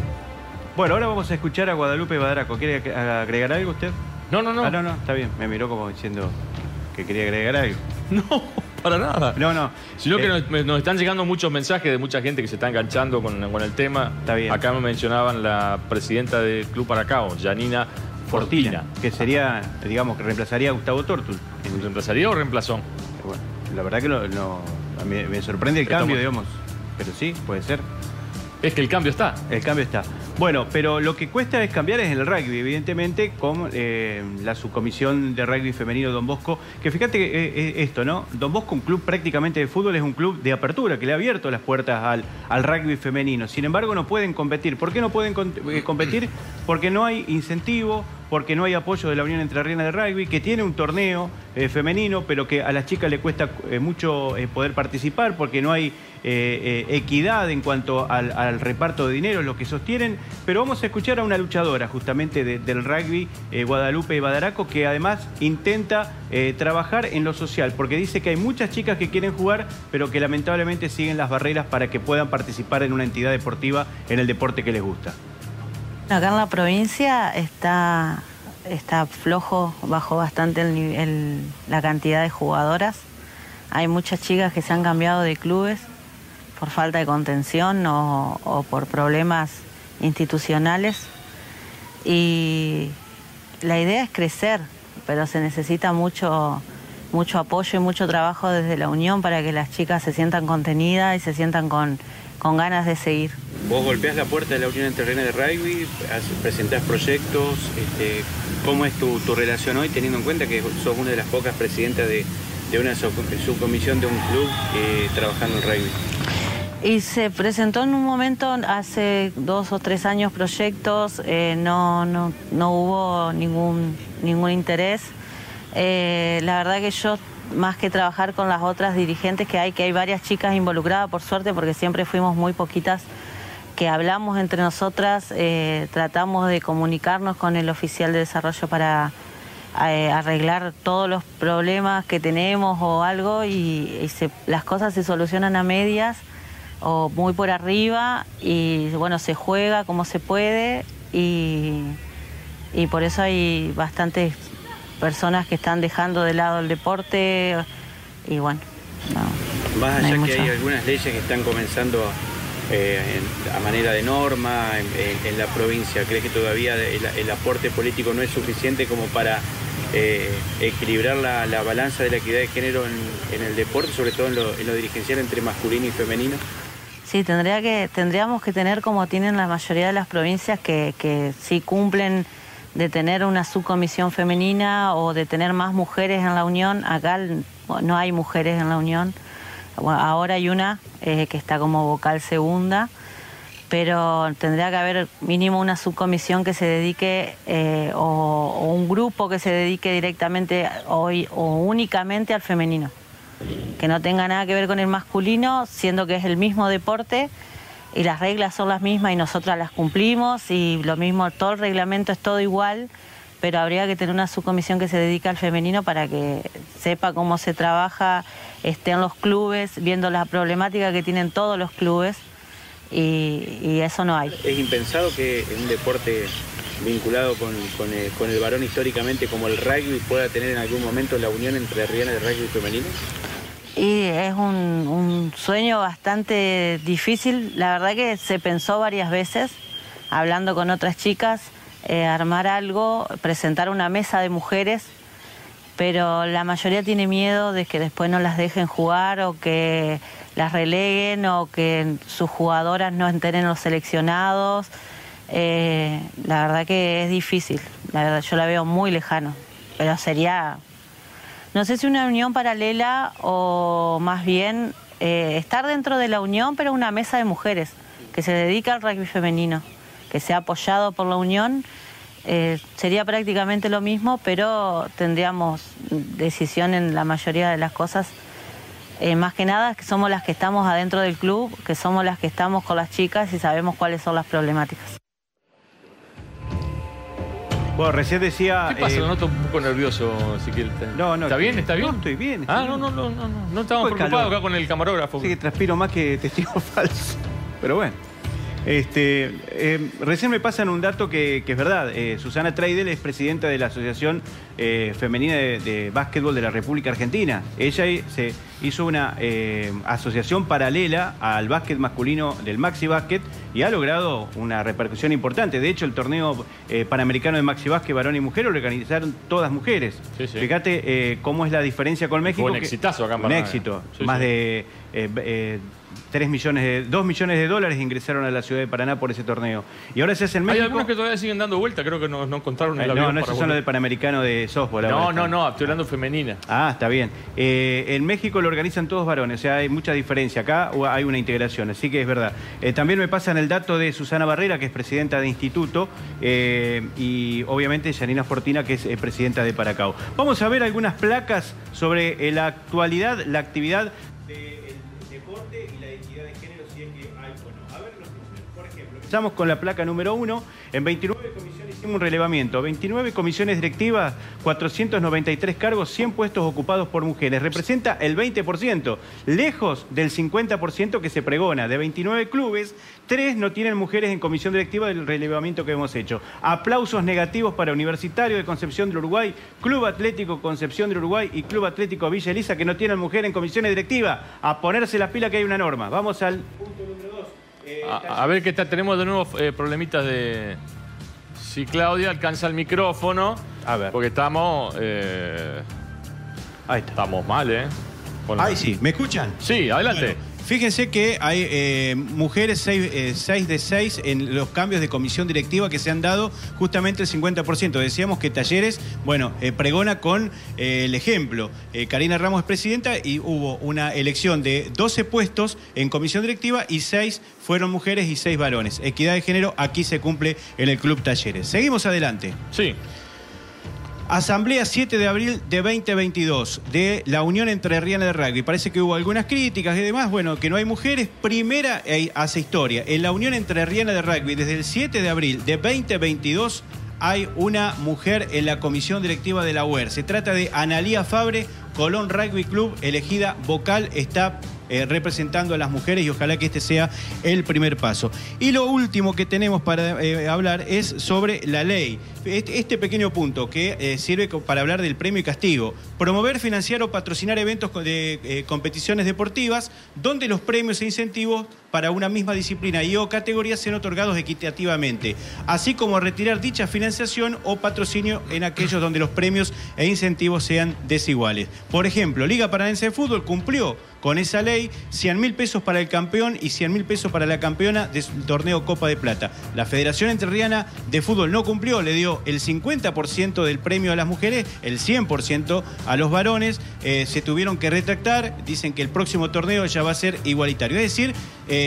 Bueno, ahora vamos a escuchar a Guadalupe Badraco. ¿Quiere agregar algo usted? No. Ah, no, está bien. Me miró como diciendo que quería agregar algo. No, para nada. No. Sino que nos están llegando muchos mensajes de mucha gente que se está enganchando con el tema. Está bien. Acá me mencionaban la presidenta del Club Paracao, Janina Fortina. Que sería, digamos, que reemplazaría a Gustavo Tortul. ¿Reemplazaría o reemplazó? Bueno, la verdad que me sorprende el cambio, digamos. Pero sí, puede ser. Es que el cambio está. El cambio está. Bueno, pero lo que cuesta es cambiar es el rugby, evidentemente, con la subcomisión de rugby femenino Don Bosco, que fíjate que, esto, ¿no? Don Bosco, un club prácticamente de fútbol, es un club de apertura, que le ha abierto las puertas al rugby femenino. Sin embargo, no pueden competir. ¿Por qué no pueden competir? Porque no hay incentivo, porque no hay apoyo de la Unión Entrerriana de Rugby, que tiene un torneo femenino, pero que a las chicas le cuesta mucho poder participar, porque no hay equidad en cuanto al reparto de dinero, lo que sostienen. Pero vamos a escuchar a una luchadora justamente del rugby, Guadalupe Badaraco, que además intenta trabajar en lo social, porque dice que hay muchas chicas que quieren jugar, pero que lamentablemente siguen las barreras para que puedan participar en una entidad deportiva en el deporte que les gusta. Acá en la provincia está flojo, bajó bastante la cantidad de jugadoras. Hay muchas chicas que se han cambiado de clubes por falta de contención o por problemas institucionales. Y la idea es crecer, pero se necesita mucho apoyo y mucho trabajo desde la Unión para que las chicas se sientan contenidas y se sientan con ganas de seguir. Vos golpeás la puerta de la Unión Entrerriana de Rugby, presentás proyectos, ¿cómo es tu relación hoy, teniendo en cuenta que sos una de las pocas presidentas de una subcomisión de un club trabajando en rugby? Y se presentó en un momento, hace 2 o 3 años, proyectos, no hubo ningún interés. La verdad que yo, más que trabajar con las otras dirigentes que hay varias chicas involucradas, por suerte, porque siempre fuimos muy poquitas que hablamos entre nosotras, tratamos de comunicarnos con el oficial de desarrollo para arreglar todos los problemas que tenemos o algo, y las cosas se solucionan a medias o muy por arriba, y bueno, se juega como se puede, y por eso hay bastantes personas que están dejando de lado el deporte, y bueno, más allá que hay algunas leyes que están comenzando a manera de norma en la provincia, ¿crees que todavía el aporte político no es suficiente como para equilibrar la balanza de la equidad de género en el deporte, sobre todo en lo dirigencial entre masculino y femenino? Sí, tendríamos que tener, como tienen la mayoría de las provincias, que sí cumplen, de tener una subcomisión femenina o de tener más mujeres en la Unión. Acá no hay mujeres en la Unión. Bueno, ahora hay una que está como vocal segunda, pero tendría que haber mínimo una subcomisión que se dedique o un grupo que se dedique directamente o únicamente al femenino, que no tenga nada que ver con el masculino, siendo que es el mismo deporte y las reglas son las mismas y nosotras las cumplimos, y lo mismo, todo el reglamento es todo igual, pero habría que tener una subcomisión que se dedique al femenino para que sepa cómo se trabaja, esté en los clubes, viendo la problemática que tienen todos los clubes, y eso no hay. ¿Es impensado que un deporte vinculado con el varón históricamente como el rugby pueda tener en algún momento la unión entrerriana de rugby femenino? Y es un sueño bastante difícil. La verdad que se pensó varias veces, hablando con otras chicas, armar algo, presentar una mesa de mujeres, pero la mayoría tiene miedo de que después no las dejen jugar o que las releguen o que sus jugadoras no entren en los seleccionados. La verdad que es difícil, la verdad yo la veo muy lejano, pero sería, no sé si una unión paralela o más bien estar dentro de la unión, pero una mesa de mujeres que se dedica al rugby femenino, que sea apoyado por la unión. Sería prácticamente lo mismo, pero tendríamos decisión en la mayoría de las cosas. Más que nada que somos las que estamos adentro del club, que somos las que estamos con las chicas y sabemos cuáles son las problemáticas. Bueno, recién decía... ¿Qué pasa? Lo noto un poco nervioso, Ezequiel. No. ¿Está bien? ¿Está bien? No, estoy bien. No estamos preocupados acá con el camarógrafo. Sí, que transpiro más que testigo falso. Pero bueno. Recién me pasan un dato que es verdad. Susana Treidel es presidenta de la Asociación Femenina de Básquetbol de la República Argentina. Ella se hizo una asociación paralela al básquet masculino del Maxi Básquet y ha logrado una repercusión importante. De hecho, el torneo panamericano de Maxi Básquet, varón y mujer, lo organizaron todas mujeres. Sí. Fíjate cómo es la diferencia con México. Fue un exitazo acá en Panamá. Un éxito. Más de 2 millones de dólares ingresaron a la ciudad de Paraná por ese torneo. Y ahora se hace en México. Hay algunos que todavía siguen dando vuelta, creo que no encontraron el avión. No, esos son los del Panamericano de softball. No, estoy hablando femenina. Ah, está bien. En México lo organizan todos varones, o sea, hay mucha diferencia. Acá hay una integración, así que es verdad. También me pasan el dato de Susana Barrera, que es presidenta de instituto, y obviamente Yanina Fortina, que es presidenta de Paracao. Vamos a ver algunas placas sobre la actualidad, la actividad del deporte y la identidad de género, si es que hay o no. A ver los números. Por ejemplo, empezamos con la placa número 1. En 29 comisiones hicimos un relevamiento. 29 comisiones directivas, 493 cargos, 100 puestos ocupados por mujeres. Representa el 20%, lejos del 50% que se pregona. De 29 clubes, 3 no tienen mujeres en comisión directiva del relevamiento que hemos hecho. Aplausos negativos para Universitario de Concepción del Uruguay, Club Atlético Concepción del Uruguay y Club Atlético Villa Elisa, que no tienen mujer en comisiones directivas. A ponerse la pila que hay una norma. Vamos al punto número 2. A ver qué tal, tenemos de nuevo problemitas de... Si Claudia alcanza el micrófono, a ver. Porque estamos... Ahí está. Estamos mal, Ahí sí, ¿me escuchan? Sí, adelante. Bueno, fíjense que hay mujeres 6 de 6 en los cambios de comisión directiva que se han dado justamente el 50%. Decíamos que Talleres, bueno, pregona con el ejemplo. Karina Ramos es presidenta y hubo una elección de 12 puestos en comisión directiva y 6 fueron mujeres y 6 varones. Equidad de género aquí se cumple en el Club Talleres. Seguimos adelante. Sí. Asamblea 7 de abril de 2022 de la Unión Entrerriana de Rugby. Parece que hubo algunas críticas y demás. Bueno, que no hay mujeres. Primera hace historia. En la Unión Entrerriana de Rugby, desde el 7 de abril de 2022, hay una mujer en la comisión directiva de la UER. Se trata de Analía Fabre, Colón Rugby Club, elegida vocal, está representando a las mujeres y ojalá que este sea el primer paso. Y lo último que tenemos para hablar es sobre la ley. Este pequeño punto que sirve para hablar del premio y castigo. Promover, financiar o patrocinar eventos de competiciones deportivas donde los premios e incentivos para una misma disciplina y o categoría sean otorgados equitativamente, así como retirar dicha financiación o patrocinio en aquellos donde los premios e incentivos sean desiguales. Por ejemplo, Liga Paranaense de Fútbol cumplió con esa ley, 100.000 pesos para el campeón y 100.000 pesos para la campeona del torneo Copa de Plata. La Federación Entrerriana de Fútbol no cumplió, le dio el 50% del premio a las mujeres, el 100% a los varones. Se tuvieron que retractar, dicen que el próximo torneo ya va a ser igualitario. Es decir,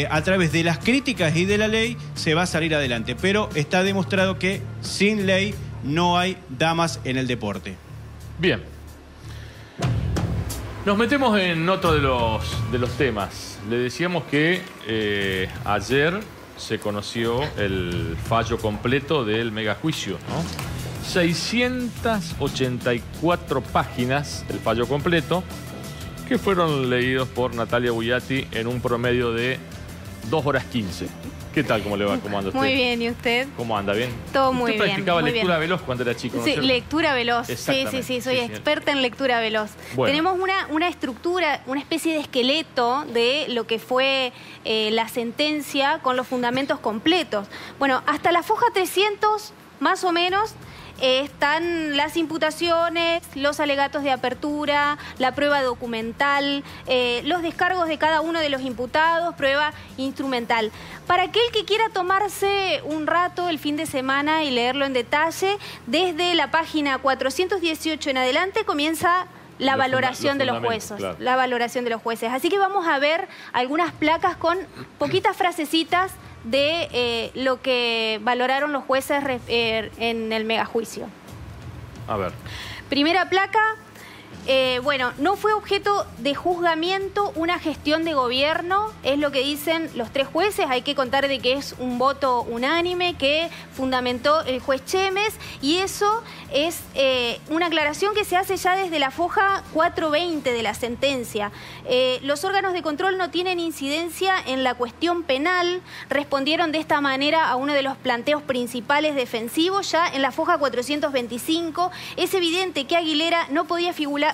a través de las críticas y de la ley se va a salir adelante. Pero está demostrado que sin ley no hay damas en el deporte. Bien. Nos metemos en otro de los temas. Le decíamos que ayer se conoció el fallo completo del megajuicio, ¿no? 684 páginas del fallo completo que fueron leídos por Natalia Buiati en un promedio de 2 horas 15. ¿Qué tal? ¿Cómo le va? ¿Cómo anda usted? Muy bien, ¿y usted? ¿Cómo anda? ¿Bien? Todo muy bien. ¿Usted practicaba lectura veloz cuando era chico? ¿no? Sí, lectura veloz. Sí, soy experta en lectura veloz. Bueno. Tenemos una estructura, una especie de esqueleto de lo que fue la sentencia con los fundamentos completos. Bueno, hasta la foja 300, más o menos, están las imputaciones, los alegatos de apertura, la prueba documental, los descargos de cada uno de los imputados, prueba instrumental. Para aquel que quiera tomarse un rato el fin de semana y leerlo en detalle, desde la página 418 en adelante comienza la valoración de los jueces. Claro. La valoración de los jueces. Así que vamos a ver algunas placas con poquitas frasecitas de lo que valoraron los jueces en el megajuicio. A ver. Primera placa. Bueno, no fue objeto de juzgamiento una gestión de gobierno, es lo que dicen los 3 jueces. Hay que contar de que es un voto unánime que fundamentó el juez Chemes, y eso es una aclaración que se hace ya desde la foja 420 de la sentencia. Los órganos de control no tienen incidencia en la cuestión penal, respondieron de esta manera a uno de los planteos principales defensivos ya en la foja 425. Es evidente que Aguilera no podía figurar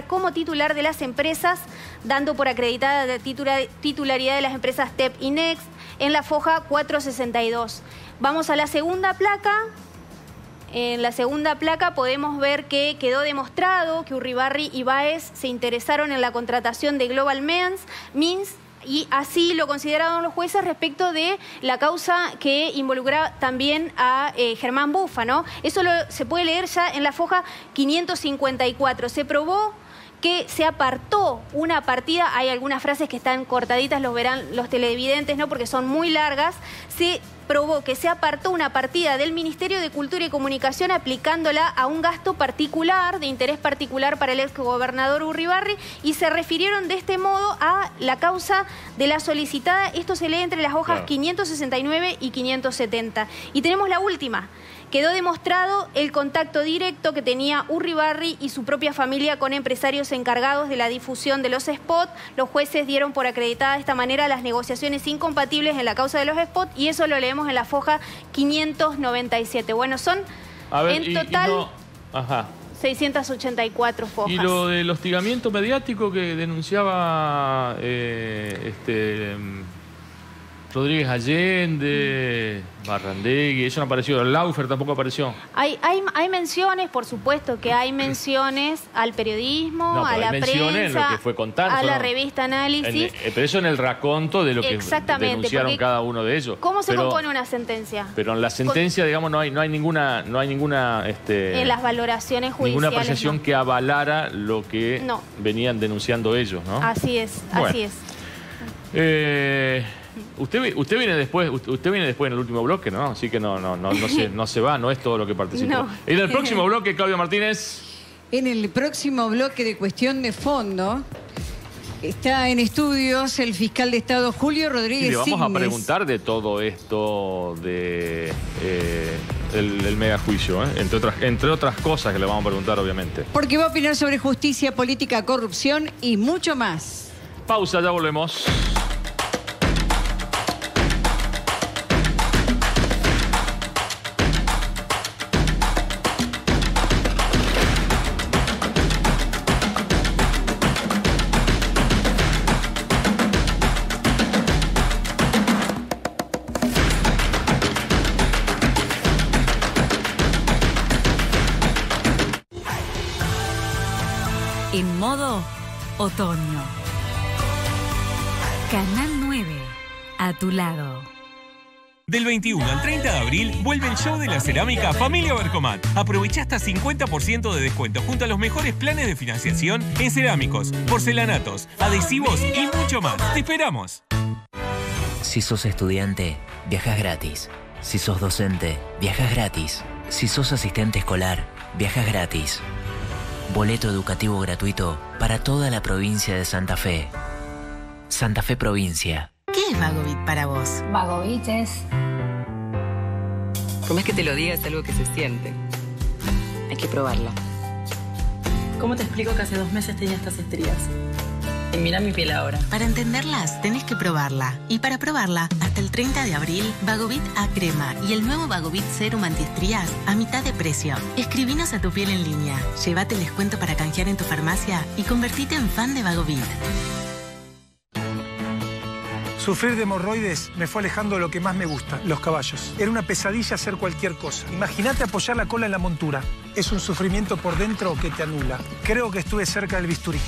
como titular de las empresas, dando por acreditada la titularidad de las empresas TEP y Next en la foja 462. Vamos a la segunda placa. En la segunda placa podemos ver que quedó demostrado que Urribarri y Báez se interesaron en la contratación de Global Means y así lo consideraron los jueces respecto de la causa que involucraba también a Germán Bufa, ¿no? Eso se puede leer ya en la foja 554. Se probó que se apartó una partida, hay algunas frases que están cortaditas, los verán los televidentes, ¿no? Porque son muy largas. Se probó que se apartó una partida del Ministerio de Cultura y Comunicación aplicándola a un gasto particular, de interés particular para el exgobernador Urribarri, y se refirieron de este modo a la causa de la solicitada. Esto se lee entre las hojas 569 y 570. Y tenemos la última. Quedó demostrado el contacto directo que tenía Urribarri y su propia familia con empresarios encargados de la difusión de los spots. Los jueces dieron por acreditada de esta manera las negociaciones incompatibles en la causa de los spots, y eso lo leemos en la foja 597. Bueno, son en total 684 fojas. Y lo del hostigamiento mediático que denunciaba Rodríguez Allende, Barrandegui, eso no apareció. El Laufer tampoco apareció. Hay menciones, por supuesto que hay menciones al periodismo, a la prensa, lo que fue contar, a la revista Análisis. Pero eso en el raconto de lo que denunciaron cada uno de ellos. ¿Cómo se compone una sentencia? Pero en la sentencia, digamos, no hay ninguna en las valoraciones judiciales, ninguna apreciación que avalara lo que venían denunciando ellos, ¿no? Así es, así es. Usted viene después en el último bloque, ¿no? Así que no se va, no es todo lo que participó. No. En el próximo bloque, Claudia Martínez. En el próximo bloque de Cuestión de Fondo está en estudios el fiscal de Estado Julio Rodríguez Y le vamos Signes. a preguntar de todo esto de el megajuicio, entre otras cosas que le vamos a preguntar, obviamente. Porque va a opinar sobre justicia, política, corrupción y mucho más. Pausa, ya volvemos. En modo otoño. Canal 9, a tu lado. Del 21 al 30 de abril vuelve el show de la cerámica Familia Bercomat. Aprovecha hasta 50% de descuento junto a los mejores planes de financiación en cerámicos, porcelanatos, adhesivos y mucho más. ¡Te esperamos! Si sos estudiante, viajas gratis. Si sos docente, viajas gratis. Si sos asistente escolar, viajas gratis. Boleto educativo gratuito para toda la provincia de Santa Fe. Santa Fe Provincia. ¿Qué es Vagovit para vos? Vagovit es... Por más que te lo diga, es algo que se siente. Hay que probarla. ¿Cómo te explico que hace 2 meses tenía estas estrías? Y mira mi piel ahora. Para entenderlas, tenés que probarla. Y para probarla, hasta el 30 de abril, Vagovit A Crema y el nuevo Vagovit Serum Antiestrías a mitad de precio. Escribinos a tu piel en línea, llévate el descuento para canjear en tu farmacia y convertite en fan de Vagovit. Sufrir de hemorroides me fue alejando de lo que más me gusta, los caballos. Era una pesadilla hacer cualquier cosa. Imagínate apoyar la cola en la montura. Es un sufrimiento por dentro que te anula. Creo que estuve cerca del bisturí.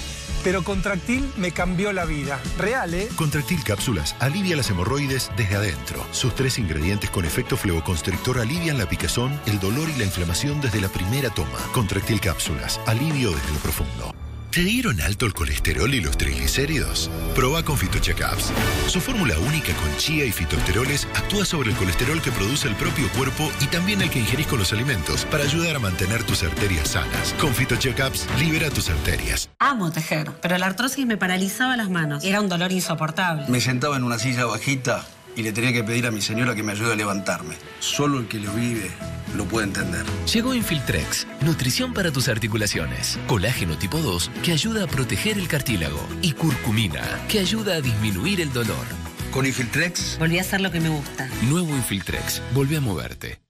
Pero Contractil me cambió la vida. Real, ¿eh? Contractil Cápsulas alivia las hemorroides desde adentro. Sus 3 ingredientes con efecto flevoconstrictor alivian la picazón, el dolor y la inflamación desde la primera toma. Contractil Cápsulas, alivio desde lo profundo. ¿Te dieron alto el colesterol y los triglicéridos? Proba con Fitocheckups. Su fórmula única con chía y fitoesteroles actúa sobre el colesterol que produce el propio cuerpo y también el que ingerís con los alimentos para ayudar a mantener tus arterias sanas. Con Fitocheckups, libera tus arterias. Amo tejer, pero la artrosis me paralizaba las manos. Era un dolor insoportable. Me sentaba en una silla bajita y le tenía que pedir a mi señora que me ayude a levantarme. Solo el que lo vive lo puede entender. Llegó Infiltrex, nutrición para tus articulaciones. Colágeno tipo 2, que ayuda a proteger el cartílago. Y curcumina, que ayuda a disminuir el dolor. Con Infiltrex volví a hacer lo que me gusta. Nuevo Infiltrex, volvé a moverte.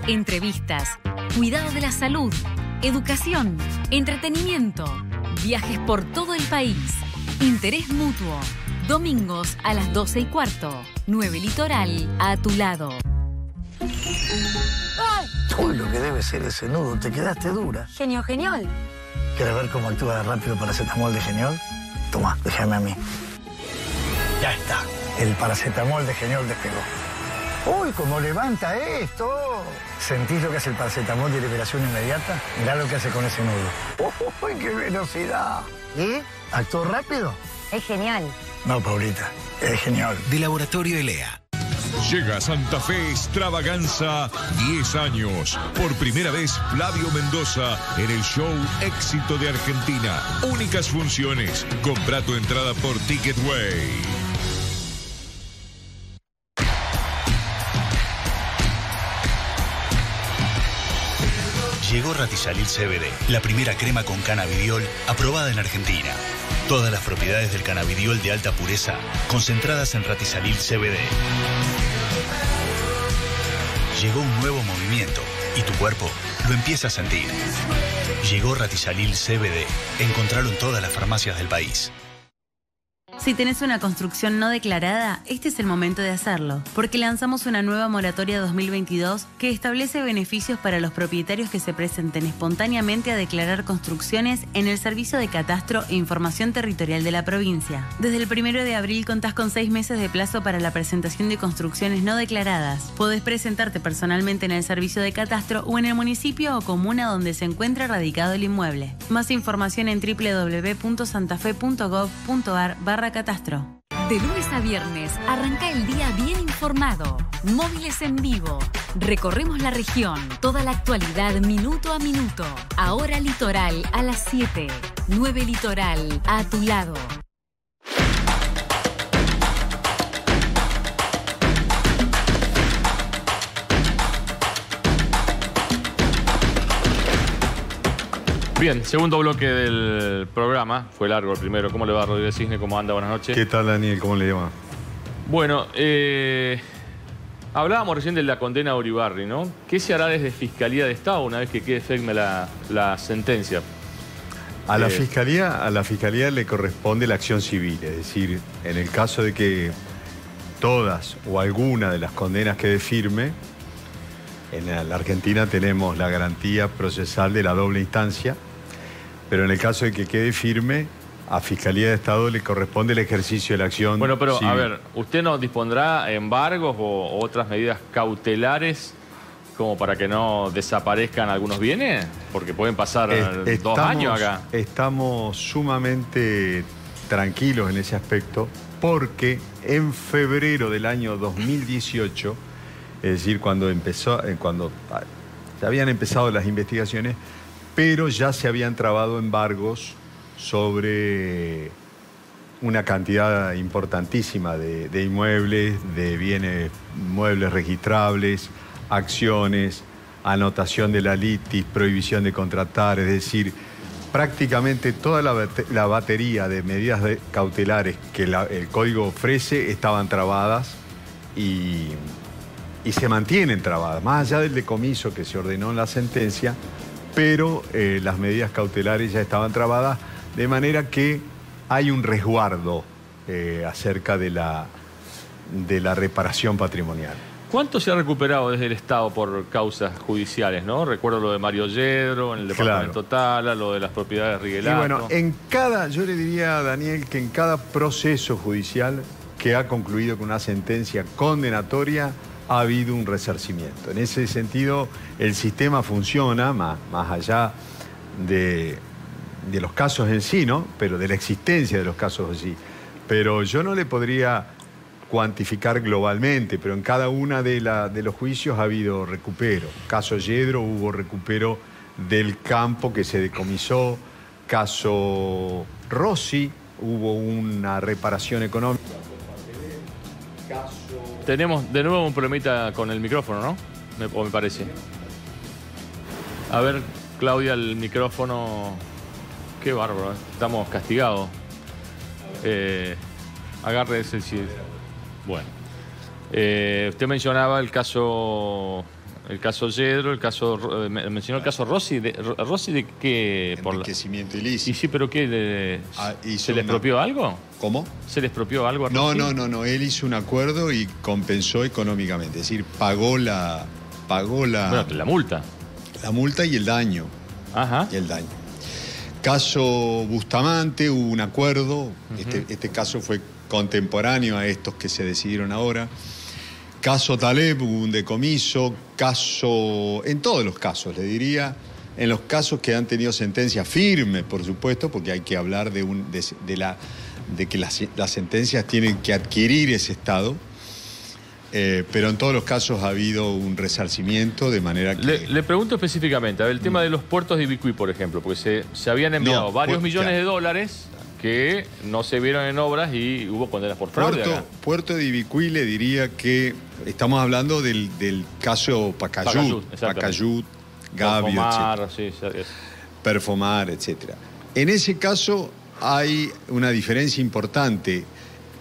Entrevistas, cuidado de la salud, educación, entretenimiento, viajes por todo el país, interés mutuo. Domingos a las 12:15. 9 Litoral, a tu lado. Uy, lo que debe ser ese nudo, te quedaste dura. Genio, genial. ¿Quieres ver cómo actúa rápido paracetamol de Geniol? Toma, déjame a mí. Ya está. El paracetamol de Geniol despegó. Uy, cómo levanta esto. ¿Sentís lo que hace el paracetamol de liberación inmediata? Mirá lo que hace con ese nudo. ¡Uy, qué velocidad! ¿Y? ¿Actuó rápido? Es genial. No, Paulita, es genial. De Laboratorio Elea. Llega Santa Fe Extravaganza 10 años. Por primera vez Flavio Mendoza en el show Éxito de Argentina. Únicas funciones. Compra tu entrada por Ticketway. Llegó Ratizalil CBD, la primera crema con cannabidiol aprobada en Argentina. Todas las propiedades del cannabidiol de alta pureza concentradas en Ratizalil CBD. Llegó un nuevo movimiento y tu cuerpo lo empieza a sentir. Llegó Ratizalil CBD. Encontralo en todas las farmacias del país. Si tenés una construcción no declarada, este es el momento de hacerlo, porque lanzamos una nueva moratoria 2022 que establece beneficios para los propietarios que se presenten espontáneamente a declarar construcciones en el Servicio de Catastro e Información Territorial de la provincia. Desde el 1 de abril contás con 6 meses de plazo para la presentación de construcciones no declaradas. Podés presentarte personalmente en el Servicio de Catastro o en el municipio o comuna donde se encuentra radicado el inmueble. Más información en www.santafe.gov.ar/catastro. De lunes a viernes, arranca el día bien informado. Móviles en vivo. Recorremos la región. Toda la actualidad minuto a minuto. Ahora Litoral a las 7. 9 Litoral a tu lado. Bien, segundo bloque del programa. Fue largo el primero. ¿Cómo le va, Rodríguez Cisne? ¿Cómo anda? Buenas noches. ¿Qué tal, Daniel? ¿Cómo le llama? Bueno, hablábamos recién de la condena a Uribarri, ¿no? ¿Qué se hará desde Fiscalía de Estado una vez que quede firme la sentencia? A la Fiscalía le corresponde la acción civil. Es decir, en el caso de que todas o alguna de las condenas quede firme, en la Argentina tenemos la garantía procesal de la doble instancia, pero en el caso de que quede firme, a Fiscalía de Estado le corresponde el ejercicio de la acción Bueno, pero civil. a ver, ¿usted no dispondrá embargos o otras medidas cautelares como para que no desaparezcan algunos bienes? Porque pueden pasar 2 años acá. Estamos sumamente tranquilos en ese aspecto porque en febrero del año 2018, es decir, cuando ya habían empezado las investigaciones, pero ya se habían trabado embargos sobre una cantidad importantísima de inmuebles, de bienes muebles registrables, acciones, anotación de la litis, prohibición de contratar, es decir, prácticamente toda la batería de medidas cautelares que el Código ofrece estaban trabadas y se mantienen trabadas, más allá del decomiso que se ordenó en la sentencia, pero las medidas cautelares ya estaban trabadas, de manera que hay un resguardo acerca de la reparación patrimonial. ¿Cuánto se ha recuperado desde el Estado por causas judiciales, no? Recuerdo lo de Mario Yedro, en el departamento Tala, lo de las propiedades Riguelato. Y bueno, yo le diría a Daniel que en cada proceso judicial que ha concluido con una sentencia condenatoria, ha habido un resarcimiento. En ese sentido, el sistema funciona, más allá de los casos en sí, ¿no? Pero de la existencia de los casos en sí. Pero yo no le podría cuantificar globalmente, pero en cada una de los juicios ha habido recupero. Caso Yedro, hubo recupero del campo que se decomisó. Caso Rossi, hubo una reparación económica. Tenemos de nuevo un problemita con el micrófono, ¿no? Me parece. A ver, Claudia, el micrófono. Qué bárbaro, ¿eh? Estamos castigados. Agarre ese. Bueno. Usted mencionaba el caso Yedro, mencionó el caso Rossi. ¿Rossi de qué? Enriquecimiento ilícito. Y sí, pero ¿qué? ¿Se le expropió algo? ¿Cómo? ¿Se le expropió algo a Rossi? No. Él hizo un acuerdo y compensó económicamente. Es decir, pagó la multa. La multa y el daño. Ajá. Y el daño. Caso Bustamante, hubo un acuerdo. Este caso fue contemporáneo a estos que se decidieron ahora. Caso Taleb, hubo un decomiso, en todos los casos, le diría, en los casos que han tenido sentencia firme, por supuesto, porque hay que hablar de que las sentencias tienen que adquirir ese estado. Pero en todos los casos ha habido un resarcimiento, de manera que... Le pregunto específicamente, a ver, el tema de los puertos de Ibicuí, por ejemplo, porque se habían enviado varios millones de dólares que no se vieron en obras y hubo condenas por fraude. Puerto de Ibicuí, le diría que estamos hablando del caso Pacayut, Gavio, Perfomar, etc. En ese caso hay una diferencia importante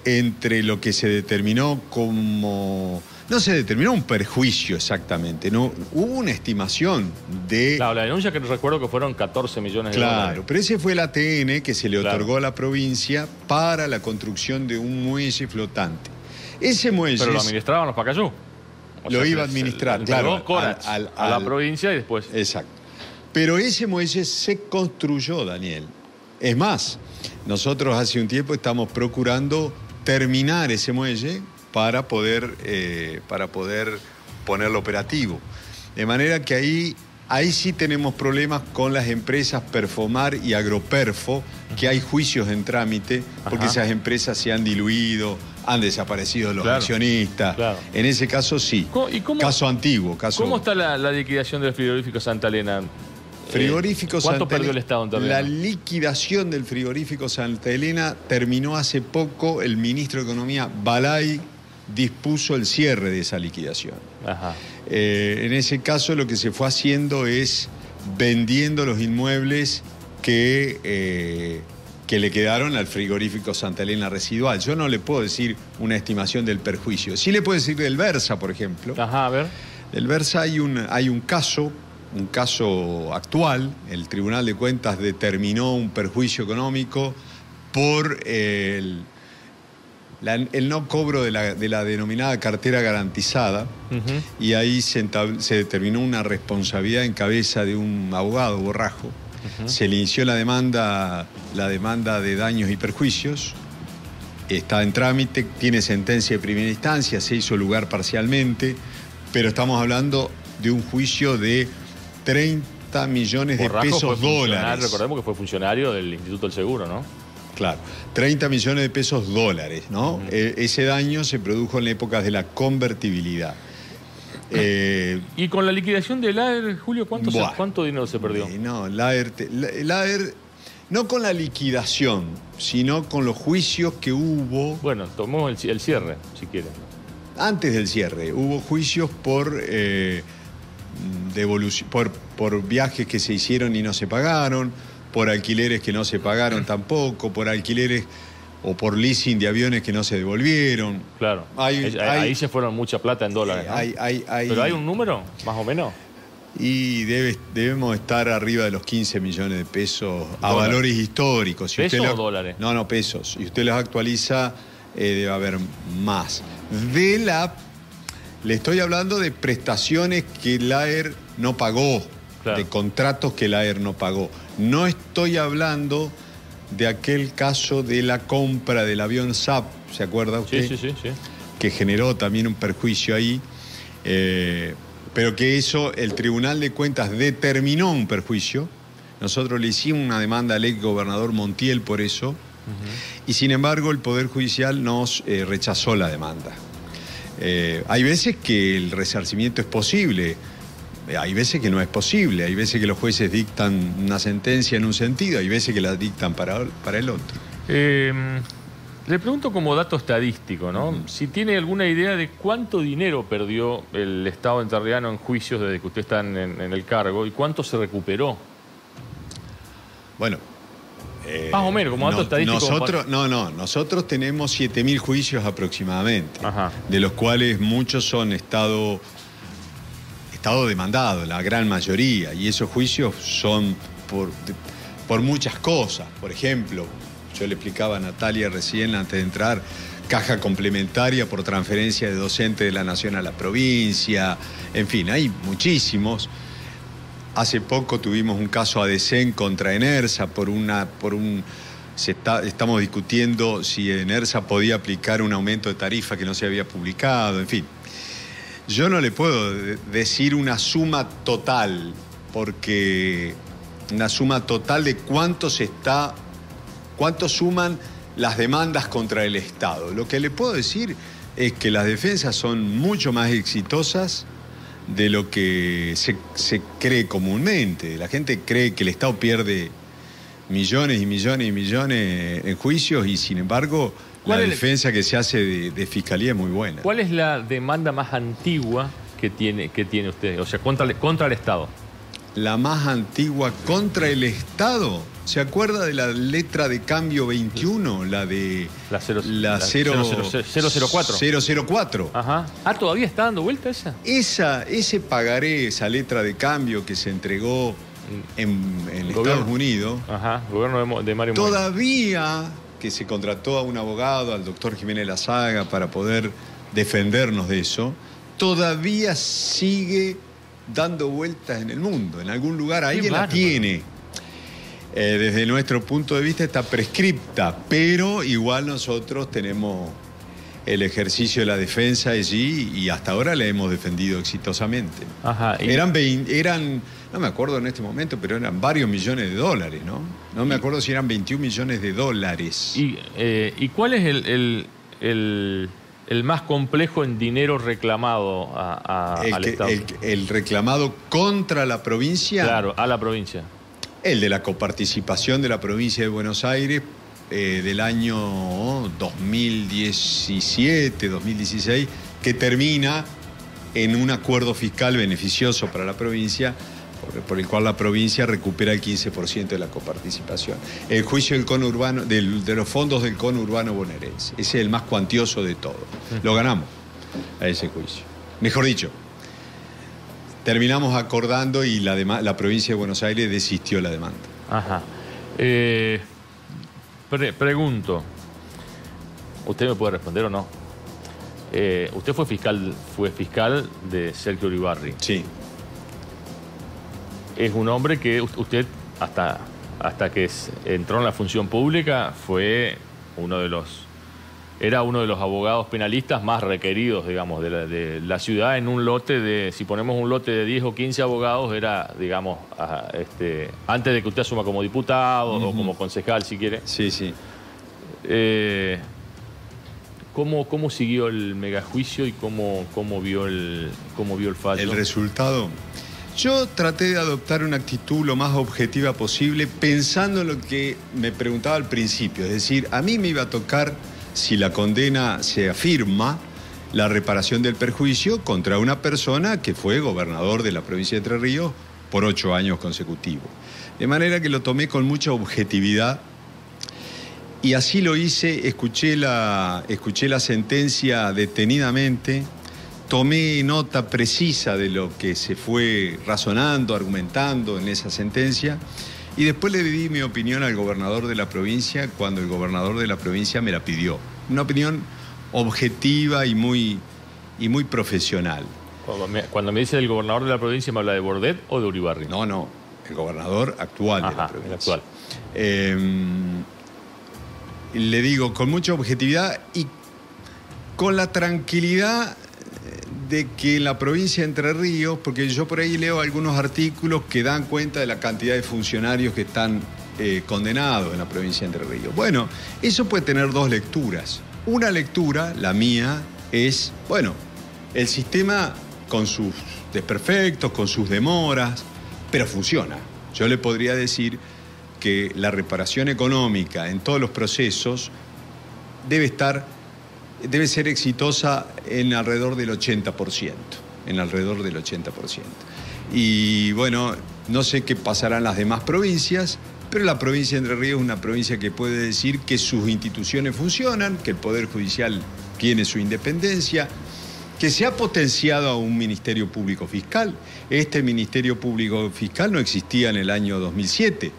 entre lo que se determinó como... No se determinó un perjuicio exactamente, no hubo una estimación de... Claro, la denuncia que recuerdo que fueron 14 millones de dólares. Claro, pero ese fue el ATN que se le otorgó a la provincia para la construcción de un muelle flotante. Ese muelle... Pero lo administraban los Pacayú. Lo iba a administrar, claro. A la provincia y después... Exacto. Pero ese muelle se construyó, Daniel. Es más, nosotros hace un tiempo estamos procurando terminar ese muelle para poder ponerlo operativo. De manera que ahí sí tenemos problemas con las empresas Perfomar y Agroperfo, que hay juicios en trámite, porque esas empresas se han diluido, han desaparecido los accionistas. Claro. En ese caso sí. Caso antiguo. ¿Cómo está la liquidación del frigorífico Santa Elena? ¿Cuánto perdió el Estado en Santa Elena? La liquidación del frigorífico Santa Elena terminó hace poco. El ministro de Economía, Balay, dispuso el cierre de esa liquidación. En ese caso lo que se fue haciendo es vendiendo los inmuebles que le quedaron al frigorífico Santa Elena residual. Yo no le puedo decir una estimación del perjuicio. Sí le puedo decir del Versa, por ejemplo. A ver. Del Versa hay un caso actual. El Tribunal de Cuentas determinó un perjuicio económico por el no cobro de la denominada cartera garantizada, y ahí se determinó una responsabilidad en cabeza de un abogado, Borrajo. Se le inició la demanda de daños y perjuicios, está en trámite, tiene sentencia de primera instancia, se hizo lugar parcialmente, pero estamos hablando de un juicio de 30 millones de pesos dólares. Recordemos que fue funcionario del Instituto del Seguro, ¿no? Claro, 30 millones de pesos dólares, ¿no? Ese daño se produjo en épocas de la convertibilidad. ¿Y con la liquidación del AER, Julio, cuánto dinero se perdió? No, el AER, no con la liquidación, sino con los juicios que hubo... Bueno, tomó el cierre, si quieren. Antes del cierre, hubo juicios por viajes que se hicieron y no se pagaron, por alquileres que no se pagaron tampoco, por alquileres o por leasing de aviones que no se devolvieron. Claro, ahí se fueron mucha plata en dólares, ¿no? ¿Pero hay un número, más o menos? Y debemos estar arriba de los 15 millones de pesos a valores históricos. Si ¿Pesos o dólares? No, pesos. Y usted los actualiza, debe haber más. Le estoy hablando de prestaciones que el AER no pagó, de contratos que el AER no pagó. No estoy hablando de aquel caso de la compra del avión SAP, ¿se acuerda usted? Sí. Que generó también un perjuicio ahí, pero que el Tribunal de Cuentas determinó un perjuicio. Nosotros le hicimos una demanda al ex gobernador Montiel por eso, y sin embargo el Poder Judicial nos rechazó la demanda. Hay veces que el resarcimiento es posible, hay veces que no es posible, hay veces que los jueces dictan una sentencia en un sentido, hay veces que la dictan para el otro. Le pregunto como dato estadístico, ¿no? Si tiene alguna idea de cuánto dinero perdió el Estado entrerriano en juicios desde que usted está en el cargo y cuánto se recuperó. Bueno, más o menos, como dato estadístico. Nosotros tenemos 7.000 juicios aproximadamente, de los cuales muchos son Estado demandado, la gran mayoría, y esos juicios son por muchas cosas. Por ejemplo, yo le explicaba a Natalia recién antes de entrar, caja complementaria por transferencia de docente de la Nación a la provincia, en fin, hay muchísimos. Hace poco tuvimos un caso ADECEN contra Enersa por un estamos discutiendo si ENERSA podía aplicar un aumento de tarifa que no se había publicado, en fin. Yo no le puedo decir una suma total, porque una suma total de cuánto suman las demandas contra el Estado. Lo que le puedo decir es que las defensas son mucho más exitosas de lo que se cree comúnmente. La gente cree que el Estado pierde millones y millones y millones en juicios y, sin embargo, la defensa que se hace de Fiscalía es muy buena. ¿Cuál es la demanda más antigua que tiene usted? O sea, contra el Estado. La más antigua contra el Estado. ¿Se acuerda de la letra de cambio 21? La de... La 004. 004. Ajá. Ah, ¿todavía está dando vuelta esa? Ese pagaré, esa letra de cambio que se entregó en Estados Unidos. Ajá, gobierno de Mario Moreno. Todavía que se contrató a un abogado, al doctor Jiménez Lazaga, para poder defendernos de eso, todavía sigue dando vueltas en el mundo. En algún lugar alguien la tiene. Desde nuestro punto de vista está prescripta, pero igual nosotros tenemos el ejercicio de la defensa allí y hasta ahora la hemos defendido exitosamente. Ajá, eran, no me acuerdo en este momento, pero eran varios millones de dólares, ¿no? No me acuerdo si eran 21 millones de dólares. ¿Y cuál es el más complejo en dinero reclamado al Estado? El reclamado contra la provincia. Claro, a la provincia. El de la coparticipación de la provincia de Buenos Aires del año 2017, 2016, que termina en un acuerdo fiscal beneficioso para la provincia, por el cual la provincia recupera el 15% de la coparticipación. El juicio del conurbano, de los fondos del conurbano bonaerense. Ese es el más cuantioso de todos. Lo ganamos a ese juicio. Mejor dicho, terminamos acordando y la provincia de Buenos Aires desistió la demanda. Ajá. Pregunto, ¿usted me puede responder o no? Usted fue fiscal de Sergio Uribarri. Sí. Es un hombre que usted, hasta que entró en la función pública, era uno de los abogados penalistas más requeridos, digamos, de la ciudad, en un lote de, si ponemos un lote de 10 o 15 abogados, era, digamos, antes de que usted asuma como diputado o como concejal, si quiere. Sí, sí. ¿Cómo siguió el megajuicio y cómo vio el fallo? El resultado. Yo traté de adoptar una actitud lo más objetiva posible, pensando en lo que me preguntaba al principio. Es decir, a mí me iba a tocar, si la condena se afirma, la reparación del perjuicio contra una persona que fue gobernador de la provincia de Entre Ríos por 8 años consecutivos. De manera que lo tomé con mucha objetividad y así lo hice. Escuché la sentencia detenidamente, tomé nota precisa de lo que se fue razonando, argumentando en esa sentencia. Y después le di mi opinión al gobernador de la provincia cuando el gobernador de la provincia me la pidió. Una opinión objetiva y muy profesional. Cuando me dice el gobernador de la provincia, ¿me habla de Bordet o de Uribarri? No, el gobernador actual de la provincia. El actual. Le digo, con mucha objetividad y con la tranquilidad de que en la provincia de Entre Ríos, porque yo por ahí leo algunos artículos que dan cuenta de la cantidad de funcionarios que están condenados en la provincia de Entre Ríos. Bueno, eso puede tener dos lecturas. Una lectura, la mía, es, bueno, el sistema con sus desperfectos, con sus demoras, pero funciona. Yo le podría decir que la reparación económica en todos los procesos debe ser exitosa en alrededor del 80%. Y bueno, no sé qué pasarán las demás provincias, pero la provincia de Entre Ríos es una provincia que puede decir que sus instituciones funcionan, que el Poder Judicial tiene su independencia, que se ha potenciado a un Ministerio Público Fiscal. Este Ministerio Público Fiscal no existía en el año 2007.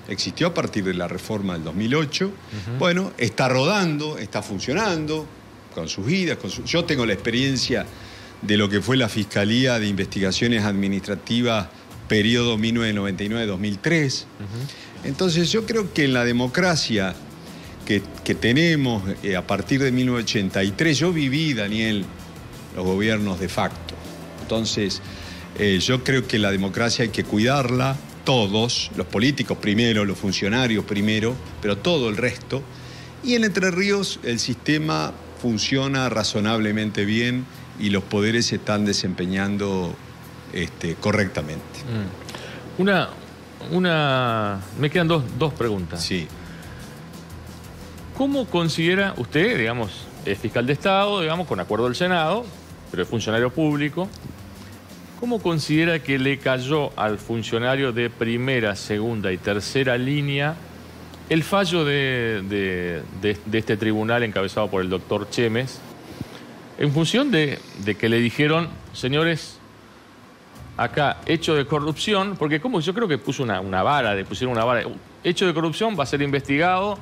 Existió a partir de la reforma del 2008. Bueno, está rodando, está funcionando, con sus idas, Yo tengo la experiencia de lo que fue la Fiscalía de Investigaciones Administrativas periodo 1999-2003. Entonces yo creo que en la democracia que tenemos a partir de 1983, yo viví, Daniel, los gobiernos de facto. Entonces yo creo que la democracia hay que cuidarla, todos, los políticos primero, los funcionarios primero, pero todo el resto. Y en Entre Ríos el sistema funciona razonablemente bien y los poderes se están desempeñando correctamente. Me quedan dos preguntas. Sí. ¿Cómo considera usted, digamos, es fiscal de Estado, digamos, con acuerdo del Senado, pero es funcionario público? ¿Cómo considera que le cayó al funcionario de primera, segunda y tercera línea el fallo de este tribunal encabezado por el doctor Chemes, en función de que le dijeron, señores, acá, hecho de corrupción, porque como yo creo que pusieron una vara, hecho de corrupción va a ser investigado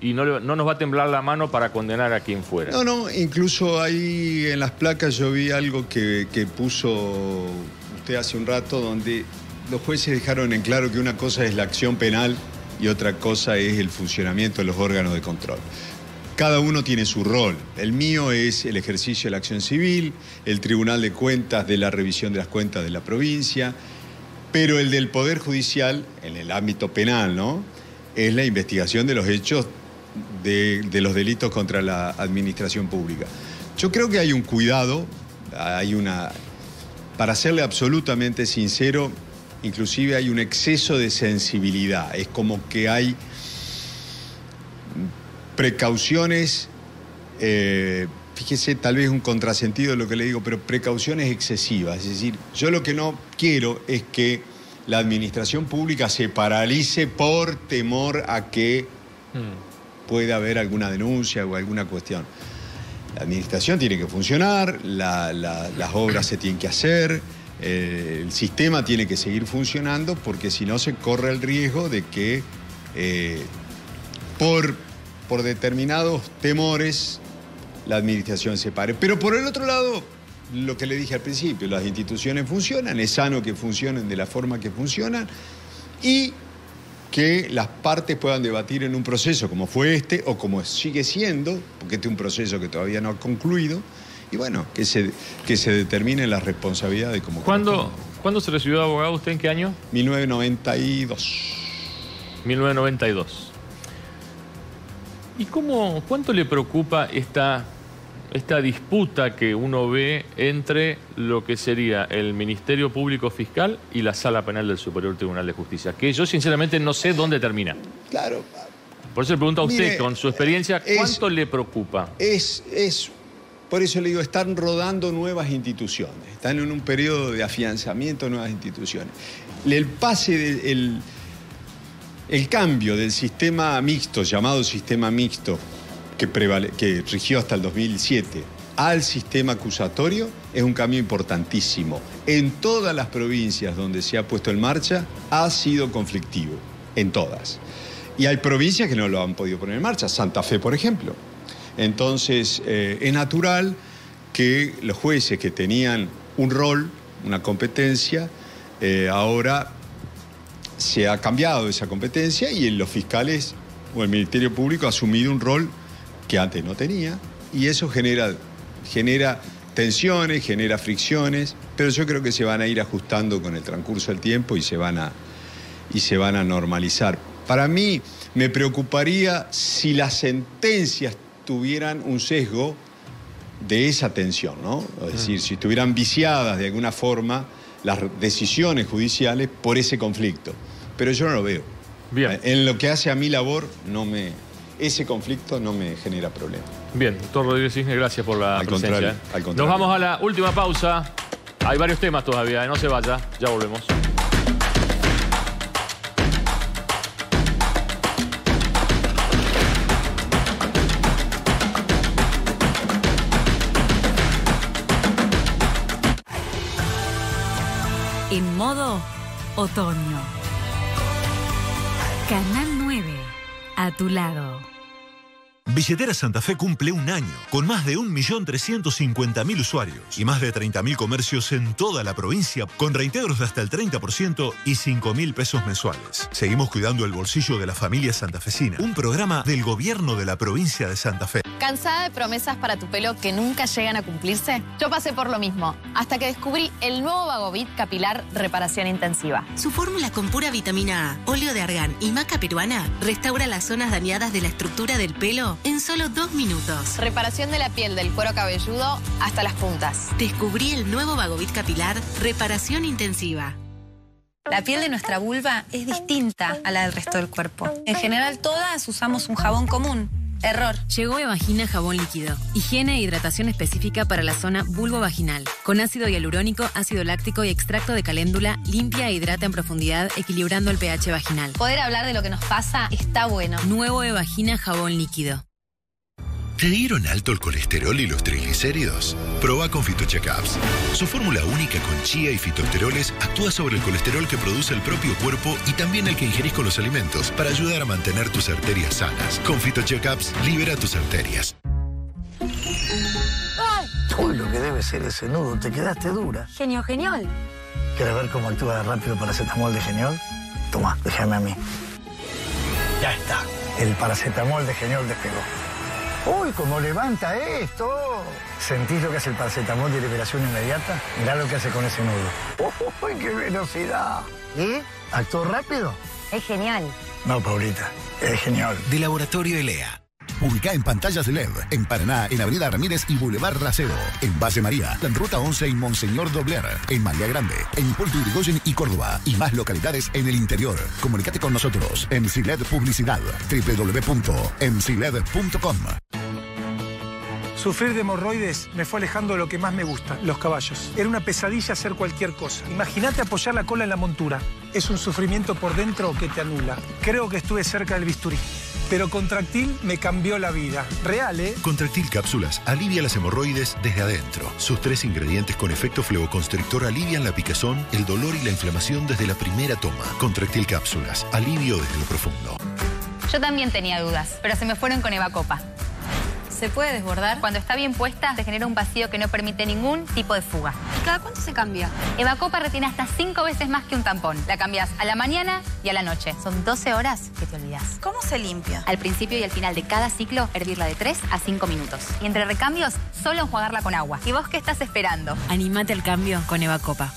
y no nos va a temblar la mano para condenar a quien fuera? No, incluso ahí en las placas yo vi algo que puso usted hace un rato, donde los jueces dejaron en claro que una cosa es la acción penal y otra cosa es el funcionamiento de los órganos de control. Cada uno tiene su rol. El mío es el ejercicio de la acción civil, el Tribunal de Cuentas de la revisión de las cuentas de la provincia, pero el del Poder Judicial, en el ámbito penal, ¿no?, es la investigación de los hechos de los delitos contra la administración pública. Yo creo que hay un cuidado, para serle absolutamente sincero, inclusive hay un exceso de sensibilidad. Es como que hay precauciones, fíjese, tal vez un contrasentido de lo que le digo, pero precauciones excesivas. Es decir, yo lo que no quiero es que la administración pública se paralice por temor a que pueda haber alguna denuncia o alguna cuestión. La administración tiene que funcionar, las obras se tienen que hacer, el sistema tiene que seguir funcionando, porque si no se corre el riesgo de que por determinados temores la administración se pare. Pero por el otro lado, lo que le dije al principio, las instituciones funcionan, es sano que funcionen de la forma que funcionan y que las partes puedan debatir en un proceso como fue o como sigue siendo, porque este es un proceso que todavía no ha concluido, y bueno, que se determinen las responsabilidades como ¿Cuándo se recibió de abogado usted? ¿En qué año? 1992. 1992. ¿Y cuánto le preocupa esta disputa que uno ve entre lo que sería el Ministerio Público Fiscal y la Sala Penal del Superior Tribunal de Justicia? Que yo sinceramente no sé dónde termina. Claro. Por eso le pregunto a usted, mire, con su experiencia, ¿cuánto le preocupa? Por eso le digo, están rodando nuevas instituciones, están en un periodo de afianzamiento de nuevas instituciones. El cambio del sistema mixto, llamado sistema mixto, que rigió hasta el 2007, al sistema acusatorio, es un cambio importantísimo. En todas las provincias donde se ha puesto en marcha, ha sido conflictivo, en todas. Y hay provincias que no lo han podido poner en marcha, Santa Fe, por ejemplo. Entonces, es natural que los jueces que tenían un rol, una competencia, ahora se ha cambiado esa competencia y los fiscales o el Ministerio Público ha asumido un rol que antes no tenía, y eso genera tensiones, genera fricciones, pero yo creo que se van a ir ajustando con el transcurso del tiempo y se van a normalizar. Para mí me preocuparía si las sentencias tuvieran un sesgo de esa tensión, ¿no? Es decir, si estuvieran viciadas de alguna forma las decisiones judiciales por ese conflicto. Pero yo no lo veo. Bien. En lo que hace a mi labor, ese conflicto no me genera problema. Bien, doctor Rodríguez Cisne, gracias por la presencia. Al contrario. Nos vamos a la última pausa. Hay varios temas todavía, no se vaya, ya volvemos. En modo otoño. Canal 9, a tu lado. Billetera Santa Fe cumple un año, con más de 1.350.000 usuarios y más de 30.000 comercios en toda la provincia, con reintegros de hasta el 30% y 5.000 pesos mensuales. Seguimos cuidando el bolsillo de la familia santafesina, un programa del gobierno de la provincia de Santa Fe. ¿Cansada de promesas para tu pelo que nunca llegan a cumplirse? Yo pasé por lo mismo, hasta que descubrí el nuevo Vagobit Capilar Reparación Intensiva. Su fórmula con pura vitamina A, óleo de argán y maca peruana restaura las zonas dañadas de la estructura del pelo en solo 2 minutos. Reparación de la piel del cuero cabelludo hasta las puntas. Descubrí el nuevo Vagobit Capilar Reparación Intensiva. La piel de nuestra vulva es distinta a la del resto del cuerpo. En general, todas usamos un jabón común. Error. Llegó Evagina Jabón Líquido. Higiene e hidratación específica para la zona vulvovaginal. Con ácido hialurónico, ácido láctico y extracto de caléndula, limpia e hidrata en profundidad, equilibrando el pH vaginal. Poder hablar de lo que nos pasa está bueno. Nuevo Evagina Jabón Líquido. ¿Te dieron alto el colesterol y los triglicéridos? Proba con Fitocheckups. Su fórmula única con chía y fitoesteroles actúa sobre el colesterol que produce el propio cuerpo y también el que ingerís con los alimentos para ayudar a mantener tus arterias sanas. Con Fitocheckups, libera tus arterias. Uy, lo que debe ser ese nudo. Te quedaste dura. Genio, genial. ¿Quieres ver cómo actúa de rápido paracetamol de Geniol? Toma, déjame a mí. Ya está. El paracetamol de Geniol despegó. ¡Uy, cómo levanta esto! ¿Sentís lo que hace el paracetamol de liberación inmediata? Mirá lo que hace con ese nudo. ¡Uy, qué velocidad! ¿Y? ¿Actuó rápido? Es genial. No, Paulita, es genial. De Laboratorio Elea. Ubicá en pantallas LED, en Paraná, en Avenida Ramírez y Boulevard Racero. En Valle María, en Ruta 11 y Monseñor Dobler. En María Grande, en Hipólito Yrigoyen y Córdoba. Y más localidades en el interior. Comunicate con nosotros. MCLED Publicidad. www.mcled.com. Sufrir de hemorroides me fue alejando de lo que más me gusta, los caballos. Era una pesadilla hacer cualquier cosa. Imagínate apoyar la cola en la montura. Es un sufrimiento por dentro que te anula. Creo que estuve cerca del bisturí. Pero Contractil me cambió la vida. Real, ¿eh? Contractil Cápsulas alivia las hemorroides desde adentro. Sus 3 ingredientes con efecto fleoconstrictor alivian la picazón, el dolor y la inflamación desde la primera toma. Contractil Cápsulas, alivio desde lo profundo. Yo también tenía dudas, pero se me fueron con Evacopa. ¿Se puede desbordar? Cuando está bien puesta, se genera un vacío que no permite ningún tipo de fuga. ¿Y cada cuánto se cambia? Evacopa retiene hasta 5 veces más que un tampón. La cambias a la mañana y a la noche. Son 12 horas que te olvidas. ¿Cómo se limpia? Al principio y al final de cada ciclo, hervirla de 3 a 5 minutos. Y entre recambios, solo enjuagarla con agua. ¿Y vos qué estás esperando? Animate al cambio con Evacopa.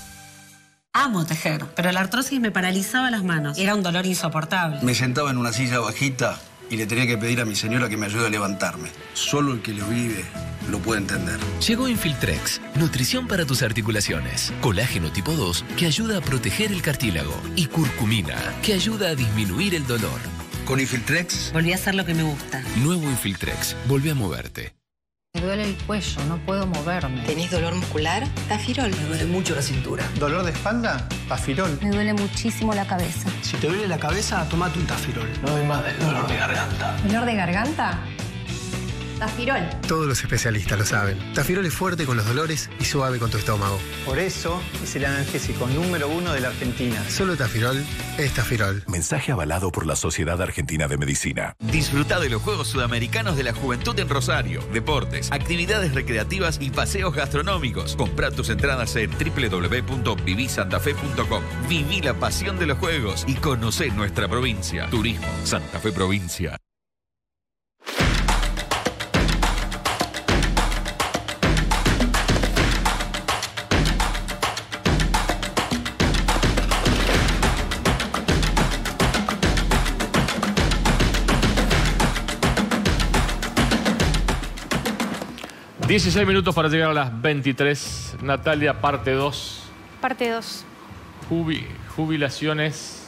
Amo tejer, pero la artrosis me paralizaba las manos. Era un dolor insoportable. Me sentaba en una silla bajita y le tenía que pedir a mi señora que me ayude a levantarme. Solo el que lo vive lo puede entender. Llegó Infiltrex, nutrición para tus articulaciones. Colágeno tipo 2, que ayuda a proteger el cartílago. Y curcumina, que ayuda a disminuir el dolor. Con Infiltrex volví a hacer lo que me gusta. Nuevo Infiltrex, volvé a moverte. Me duele el cuello, no puedo moverme. ¿Tenés dolor muscular? Tafirol. Me duele mucho la cintura. ¿Dolor de espalda? Tafirol. Me duele muchísimo la cabeza. Si te duele la cabeza, tomate un Tafirol. No doy más del dolor de garganta. ¿Dolor de garganta? Tafirol. Todos los especialistas lo saben. Tafirol es fuerte con los dolores y suave con tu estómago. Por eso es el analgésico número 1 de la Argentina. Solo Tafirol es Tafirol. Mensaje avalado por la Sociedad Argentina de Medicina. Disfruta de los Juegos Sudamericanos de la Juventud en Rosario. Deportes, actividades recreativas y paseos gastronómicos. Comprá tus entradas en www.vivisantafe.com. Viví la pasión de los Juegos y conocé nuestra provincia. Turismo, Santa Fe Provincia. ...16 minutos para llegar a las 23. Natalia, parte 2. Parte 2. Jubilaciones.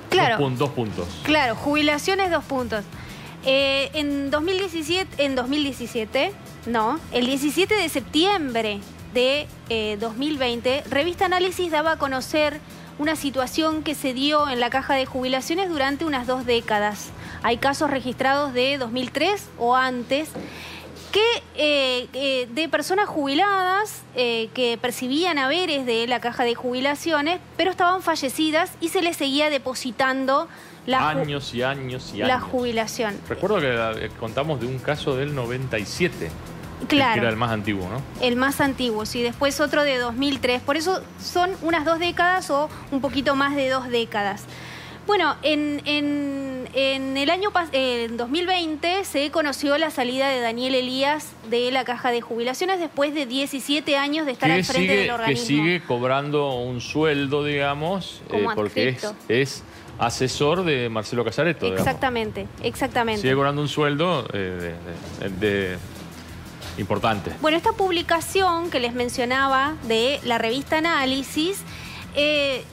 Claro. 2 puntos. Claro, jubilaciones 2 puntos. El 17 de septiembre de 2020, Revista Análisis daba a conocer una situación que se dio en la caja de jubilaciones durante unas 2 décadas. Hay casos registrados de 2003 o antes de personas jubiladas que percibían haberes de la caja de jubilaciones, pero estaban fallecidas y se les seguía depositando años y años y años. La jubilación. Recuerdo que contamos de un caso del 97. Claro. Que era el más antiguo, ¿no? El más antiguo, sí. Después otro de 2003. Por eso son unas 2 décadas o un poquito más de 2 décadas. Bueno, en el año 2020 se conoció la salida de Daniel Elías de la caja de jubilaciones después de 17 años de estar al frente del organismo. Que sigue cobrando un sueldo, digamos, porque es asesor de Marcelo Casareto. Exactamente, exactamente. Sigue cobrando un sueldo importante. Bueno, esta publicación que les mencionaba de la revista Análisis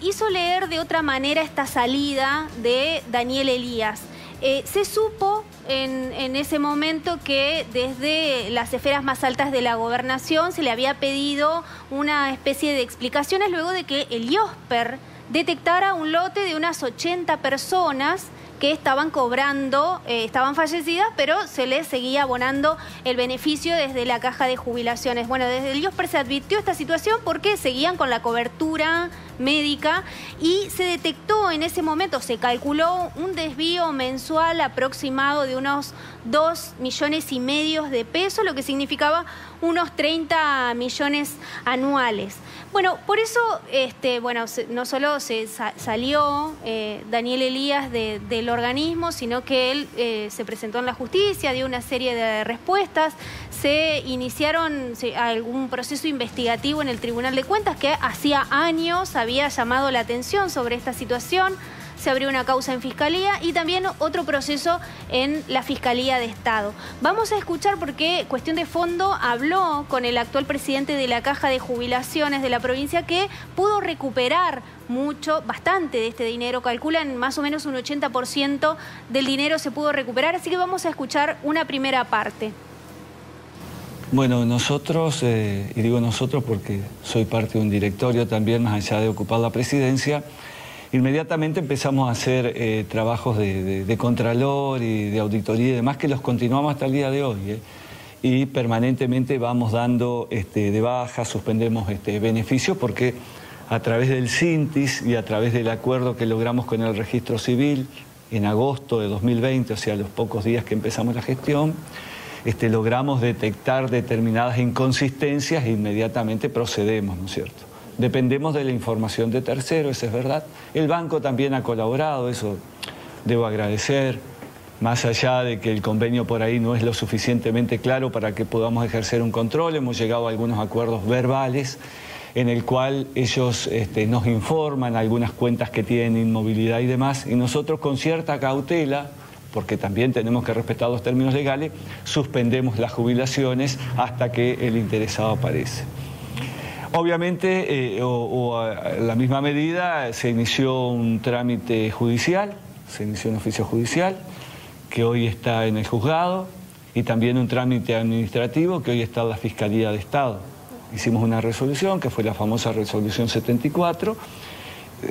hizo leer de otra manera esta salida de Daniel Elías. Se supo en ese momento que desde las esferas más altas de la gobernación se le había pedido una especie de explicaciones luego de que el IOSPER detectara un lote de unas 80 personas que estaban cobrando, estaban fallecidas, pero se les seguía abonando el beneficio desde la caja de jubilaciones. Bueno, desde el IOSPER se advirtió esta situación porque seguían con la cobertura médica y se detectó en ese momento, se calculó un desvío mensual aproximado de unos 2,5 millones de pesos, lo que significaba unos 30 millones anuales. Bueno, por eso, no solo se salió Daniel Elías del organismo, sino que él se presentó en la justicia, dio una serie de respuestas, se iniciaron algún proceso investigativo en el Tribunal de Cuentas que hacía años había llamado la atención sobre esta situación. Se abrió una causa en Fiscalía y también otro proceso en la Fiscalía de Estado. Vamos a escuchar porque Cuestión de Fondo habló con el actual presidente de la Caja de Jubilaciones de la provincia que pudo recuperar bastante de este dinero. Calculan más o menos un 80% del dinero se pudo recuperar, así que vamos a escuchar una primera parte. Bueno, nosotros, y digo nosotros porque soy parte de un directorio también, más allá de ocupar la presidencia, inmediatamente empezamos a hacer trabajos de contralor y de auditoría y demás que los continuamos hasta el día de hoy. Y permanentemente vamos dando de baja, suspendemos beneficios porque a través del CINTIS y a través del acuerdo que logramos con el Registro Civil en agosto de 2020, o sea, los pocos días que empezamos la gestión, logramos detectar determinadas inconsistencias e inmediatamente procedemos, ¿no es cierto? Dependemos de la información de terceros, eso es verdad. El banco también ha colaborado, eso debo agradecer. Más allá de que el convenio por ahí no es lo suficientemente claro para que podamos ejercer un control, hemos llegado a algunos acuerdos verbales en el cual ellos nos informan algunas cuentas que tienen inmovilidad y demás, y nosotros con cierta cautela, porque también tenemos que respetar los términos legales, suspendemos las jubilaciones hasta que el interesado aparece. Obviamente, a la misma medida, se inició un trámite judicial, se inició un oficio judicial que hoy está en el juzgado y también un trámite administrativo que hoy está en la Fiscalía de Estado. Hicimos una resolución que fue la famosa resolución 74,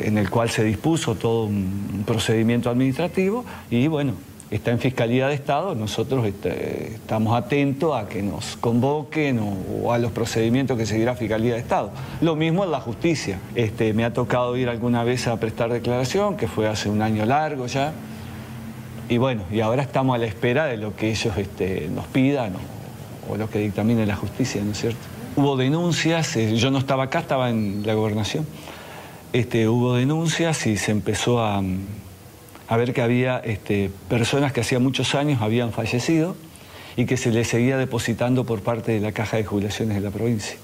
en el cual se dispuso todo un procedimiento administrativo y bueno, está en Fiscalía de Estado, nosotros estamos atentos a que nos convoquen o a los procedimientos que seguirá Fiscalía de Estado. Lo mismo en la justicia. Me ha tocado ir alguna vez a prestar declaración, que fue hace un año largo ya, y bueno, y ahora estamos a la espera de lo que ellos nos pidan o lo que dictamine la justicia, ¿no es cierto? Hubo denuncias, yo no estaba acá, estaba en la gobernación, hubo denuncias y se empezó a ver que había personas que hacía muchos años habían fallecido y que se les seguía depositando por parte de la Caja de Jubilaciones de la provincia.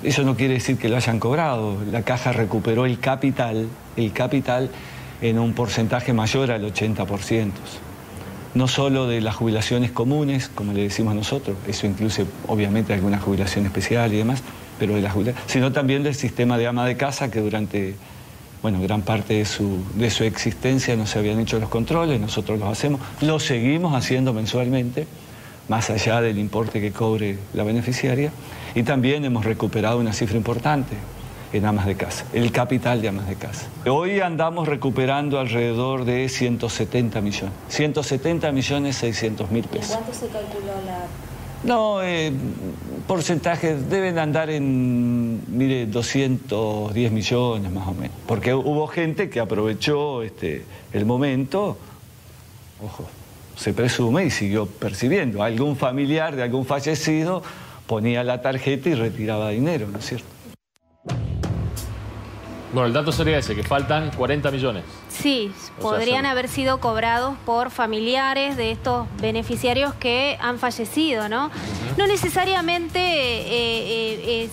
Eso no quiere decir que lo hayan cobrado, la Caja recuperó el capital en un porcentaje mayor al 80%. No solo de las jubilaciones comunes, como le decimos nosotros, eso incluye obviamente alguna jubilación especial y demás, pero de las jubilaciones, sino también del sistema de ama de casa que durante gran parte de su existencia no se habían hecho los controles, nosotros los hacemos, los seguimos haciendo mensualmente, más allá del importe que cobre la beneficiaria, y también hemos recuperado una cifra importante. en amas de casa, el capital de amas de casa. Hoy andamos recuperando alrededor de 170 millones, 170.600.000 pesos. ¿Cuánto se calculó la...? No, porcentajes deben andar en, mire, 210 millones más o menos, porque hubo gente que aprovechó el momento, ojo, se presume y siguió percibiendo. Algún familiar de algún fallecido ponía la tarjeta y retiraba dinero, ¿no es cierto? Bueno, el dato sería ese, que faltan 40 millones. Sí, podrían haber sido cobrados por familiares de estos beneficiarios que han fallecido, ¿no? No necesariamente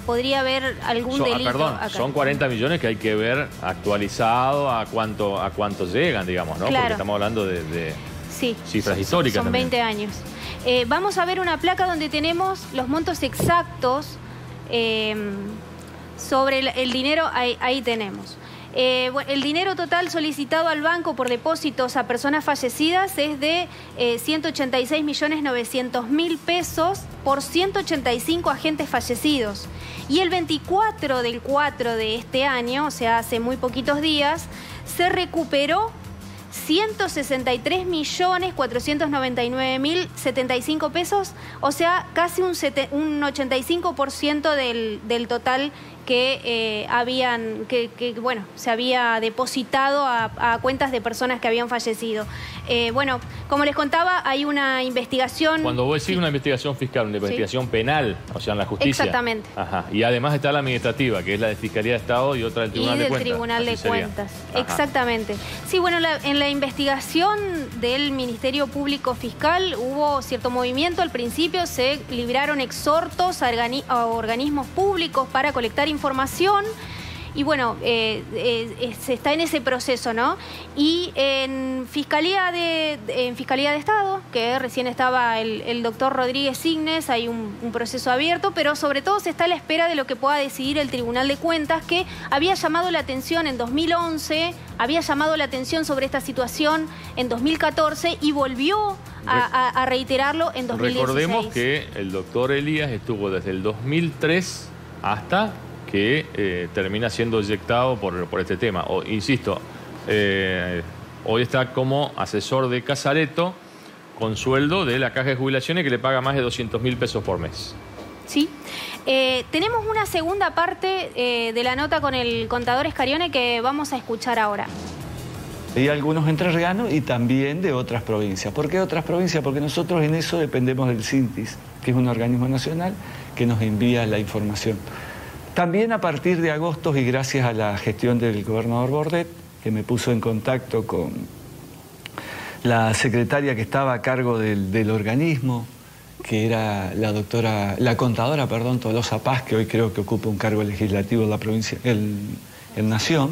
podría haber algún delito. Perdón, acá. Son 40 millones que hay que ver actualizado a cuánto llegan, digamos, ¿no? Claro. Porque estamos hablando de cifras históricas son también. 20 años. Vamos a ver una placa donde tenemos los montos exactos sobre el dinero, ahí tenemos. El dinero total solicitado al banco por depósitos a personas fallecidas es de 186.900.000 pesos por 185 agentes fallecidos. Y el 24 del 4 de este año, o sea, hace muy poquitos días, se recuperó 163.499.075 pesos, o sea, casi un 85% del total que se había depositado a cuentas de personas que habían fallecido. Bueno, como les contaba, hay una investigación... Cuando vos decís una investigación fiscal, una investigación penal, o sea, en la justicia. Exactamente. Ajá. Y además está la administrativa, que es la de Fiscalía de Estado y otra del Tribunal de Cuentas. Y del Tribunal de Cuentas. Ajá. Exactamente. Sí, bueno, en la investigación del Ministerio Público Fiscal hubo cierto movimiento. Al principio se libraron exhortos a organismos públicos para colectar información. Y bueno, se está en ese proceso, ¿no? Y en Fiscalía de Estado, que recién estaba el doctor Rodríguez Signes, hay un proceso abierto, pero sobre todo se está a la espera de lo que pueda decidir el Tribunal de Cuentas, que había llamado la atención en 2011, había llamado la atención sobre esta situación en 2014 y volvió a reiterarlo en 2016. Recordemos que el doctor Elías estuvo desde el 2003 hasta... que termina siendo eyectado por este tema. Insisto, hoy está como asesor de Casareto con sueldo de la Caja de Jubilaciones que le paga más de 200.000 pesos por mes. Sí. Tenemos una segunda parte de la nota con el contador Escarione que vamos a escuchar ahora. Hay algunos entrerrianos y también de otras provincias. ¿Por qué otras provincias? Porque nosotros en eso dependemos del CINTIS, que es un organismo nacional que nos envía la información. También a partir de agosto y gracias a la gestión del gobernador Bordet, que me puso en contacto con la secretaria que estaba a cargo del organismo, que era la contadora Tolosa Paz, que hoy creo que ocupa un cargo legislativo en la provincia, en Nación,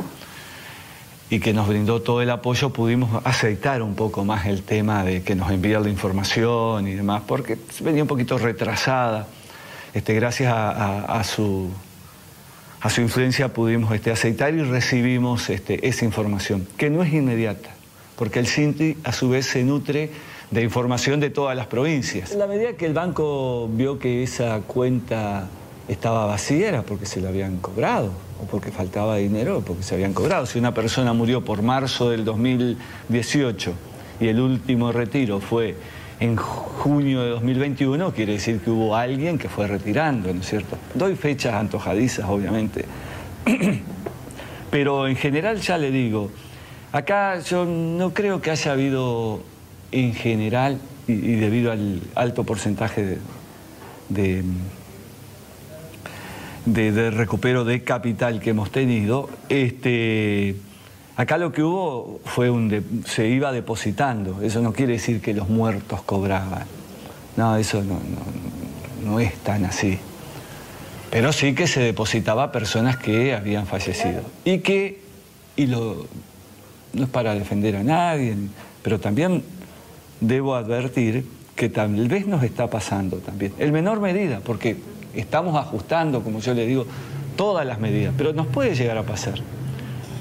y que nos brindó todo el apoyo, pudimos aceitar un poco más el tema de que nos envían la información y demás, porque venía un poquito retrasada, gracias a su influencia pudimos aceitar y recibimos esa información, que no es inmediata, porque el CINTI a su vez se nutre de información de todas las provincias. En la medida que el banco vio que esa cuenta estaba vacía era porque se la habían cobrado, o porque faltaba dinero, o porque se habían cobrado. Si una persona murió por marzo del 2018 y el último retiro fue en junio de 2021, quiere decir que hubo alguien que fue retirando, ¿no es cierto? Doy fechas antojadizas, obviamente. Pero en general ya le digo, acá yo no creo que haya habido en general, y debido al alto porcentaje de recupero de capital que hemos tenido, acá lo que hubo fue se iba depositando. Eso no quiere decir que los muertos cobraban. No, eso no es tan así. Pero sí que se depositaba a personas que habían fallecido. No es para defender a nadie, pero también debo advertir que tal vez nos está pasando también. En menor medida, porque estamos ajustando, como yo le digo, todas las medidas, pero nos puede llegar a pasar.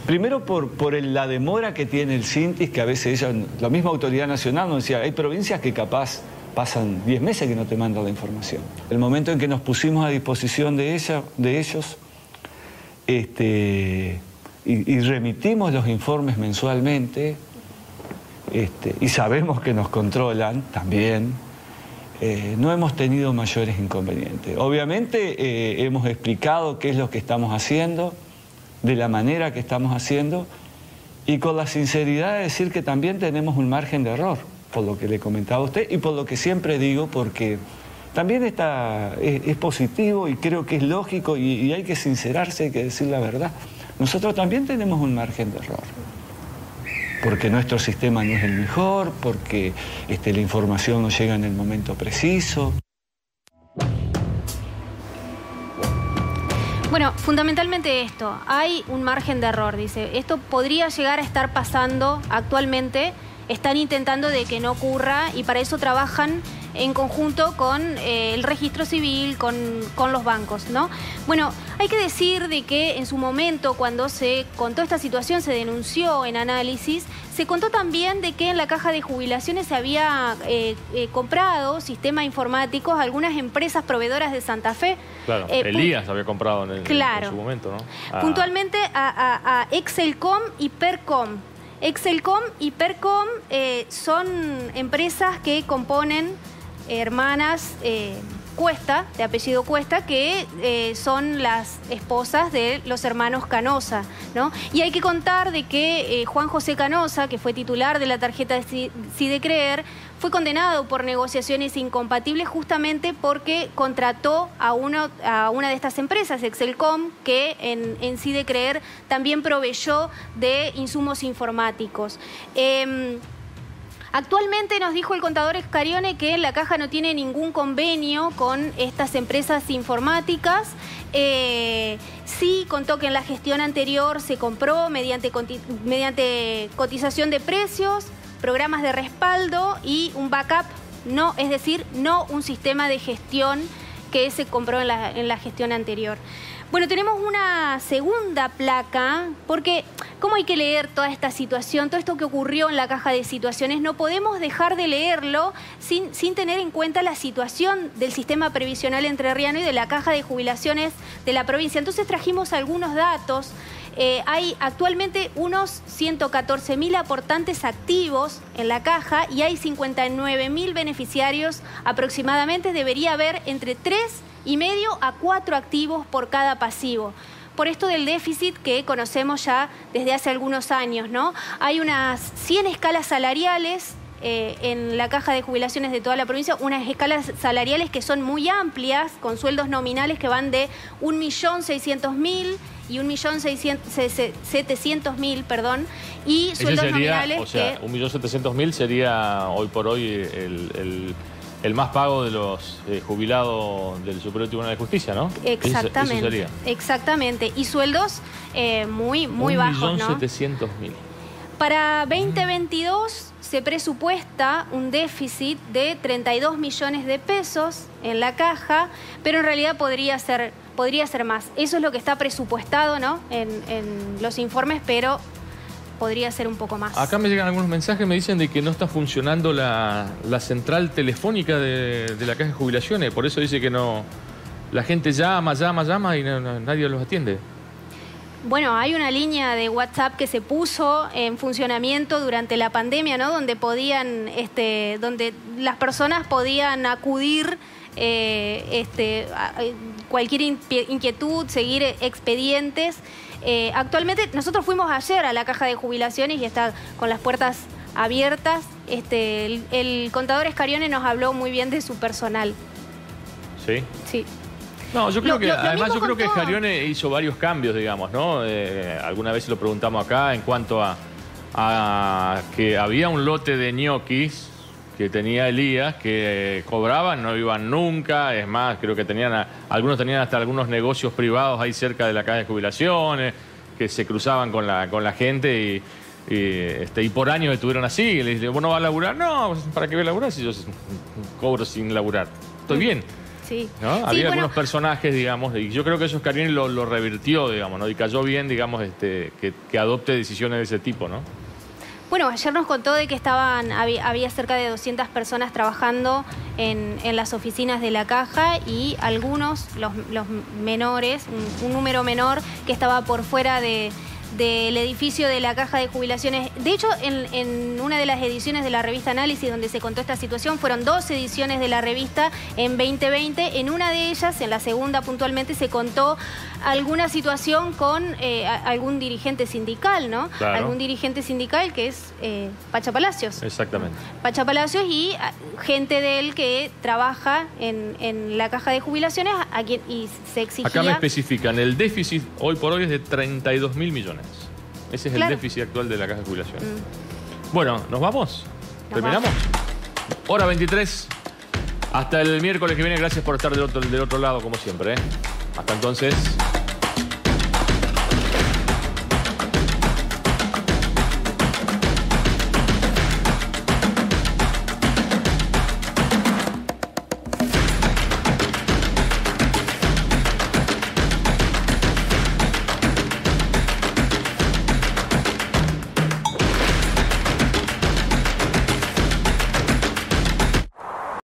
Primero por la demora que tiene el CINTIS, que a veces la misma autoridad nacional nos decía, hay provincias que capaz pasan 10 meses que no te mandan la información. El momento en que nos pusimos a disposición de ellos, y remitimos los informes mensualmente, y sabemos que nos controlan también. No hemos tenido mayores inconvenientes. Obviamente hemos explicado qué es lo que estamos haciendo, de la manera que estamos haciendo, y con la sinceridad de decir que también tenemos un margen de error, por lo que le comentaba a usted y por lo que siempre digo, porque también es positivo y creo que es lógico y hay que sincerarse, hay que decir la verdad. Nosotros también tenemos un margen de error, porque nuestro sistema no es el mejor, porque la información no llega en el momento preciso. Bueno, fundamentalmente esto, hay un margen de error, dice. Esto podría llegar a estar pasando actualmente, están intentando de que no ocurra y para eso trabajan en conjunto con el registro civil, con los bancos, ¿no? Bueno, hay que decir de que en su momento, cuando se contó esta situación, se denunció en análisis, se contó también de que en la caja de jubilaciones se había comprado sistemas informáticos a algunas empresas proveedoras de Santa Fe. Claro, Elías había comprado en su momento, ¿no? Puntualmente a Excelcom y Percom. Excelcom y Percom son empresas que componen hermanas Cuesta, de apellido Cuesta, que son las esposas de los hermanos Canosa, ¿no? Y hay que contar de que Juan José Canosa, que fue titular de la tarjeta de Sidecreer, fue condenado por negociaciones incompatibles justamente porque contrató a una de estas empresas, Excelcom, que en Sidecreer también proveyó de insumos informáticos. Actualmente nos dijo el contador Escarione que la Caja no tiene ningún convenio con estas empresas informáticas. Sí contó que en la gestión anterior se compró mediante cotización de precios, programas de respaldo y un backup, es decir, no un sistema de gestión que se compró en la gestión anterior. Bueno, tenemos una segunda placa, porque ¿cómo hay que leer toda esta situación? Todo esto que ocurrió en la caja de situaciones, no podemos dejar de leerlo sin tener en cuenta la situación del sistema previsional entrerriano y de la caja de jubilaciones de la provincia. Entonces trajimos algunos datos. Hay actualmente unos 114.000 aportantes activos en la caja y hay 59.000 beneficiarios aproximadamente. Debería haber entre 3,5 a 4 activos por cada pasivo. Por esto del déficit que conocemos ya desde hace algunos años, ¿no? Hay unas 100 escalas salariales en la caja de jubilaciones de toda la provincia, unas escalas salariales que son muy amplias, con sueldos nominales que van de 1.600.000 y 1.700.000, perdón, y sueldos nominales o sea, 1.700.000 sería hoy por hoy el más pago de los jubilados del Superior Tribunal de Justicia, ¿no? Exactamente. Eso sería. Exactamente. Y sueldos muy bajos, ¿no? 1.700.000. Para 2022 se presupuesta un déficit de 32 millones de pesos en la caja, pero en realidad podría ser más. Eso es lo que está presupuestado, ¿no? En los informes, pero podría ser un poco más. Acá me llegan algunos mensajes, me dicen de que no está funcionando la central telefónica de la caja de jubilaciones, por eso dice que no, la gente llama y nadie los atiende. Bueno, hay una línea de WhatsApp que se puso en funcionamiento durante la pandemia, ¿no? Donde donde las personas podían acudir a cualquier inquietud, seguir expedientes. Actualmente nosotros fuimos ayer a la caja de jubilaciones y está con las puertas abiertas. El contador Escarione nos habló muy bien de su personal. ¿Sí? Sí. No, yo creo que Escarione hizo varios cambios, digamos, ¿no? Alguna vez lo preguntamos acá en cuanto a que había un lote de ñoquis que tenía Elías, que cobraban, no iban nunca, es más, creo que algunos tenían hasta algunos negocios privados ahí cerca de la caja de jubilaciones, que se cruzaban con la gente y por años estuvieron así, y le dije, ¿vos no vas a laburar? No, ¿para qué voy a laburar si yo cobro sin laburar? Estoy bien. Sí. ¿No? Había algunos personajes, digamos, y yo creo que eso Escarione lo revirtió, digamos, ¿no? Y cayó bien, digamos, que adopte decisiones de ese tipo, ¿no? Bueno, ayer nos contó de que había cerca de 200 personas trabajando en las oficinas de la Caja y algunos, los menores, un número menor que estaba por fuera del edificio de la Caja de Jubilaciones. De hecho, en una de las ediciones de la revista Análisis donde se contó esta situación, fueron 2 ediciones de la revista en 2020. En una de ellas, en la segunda puntualmente, se contó alguna situación con algún dirigente sindical, ¿no? Claro. Algún dirigente sindical que es Pacha Palacios. Exactamente. Pacha Palacios y gente de él que trabaja en la Caja de Jubilaciones y se exigía... Acá me especifican, el déficit hoy por hoy es de 32.000 millones. Ese es el déficit actual de la Caja de Jubilaciones. Bueno, ¿nos vamos? ¿Terminamos? Hora 23. Hasta el miércoles que viene. Gracias por estar del otro lado, como siempre. Hasta entonces...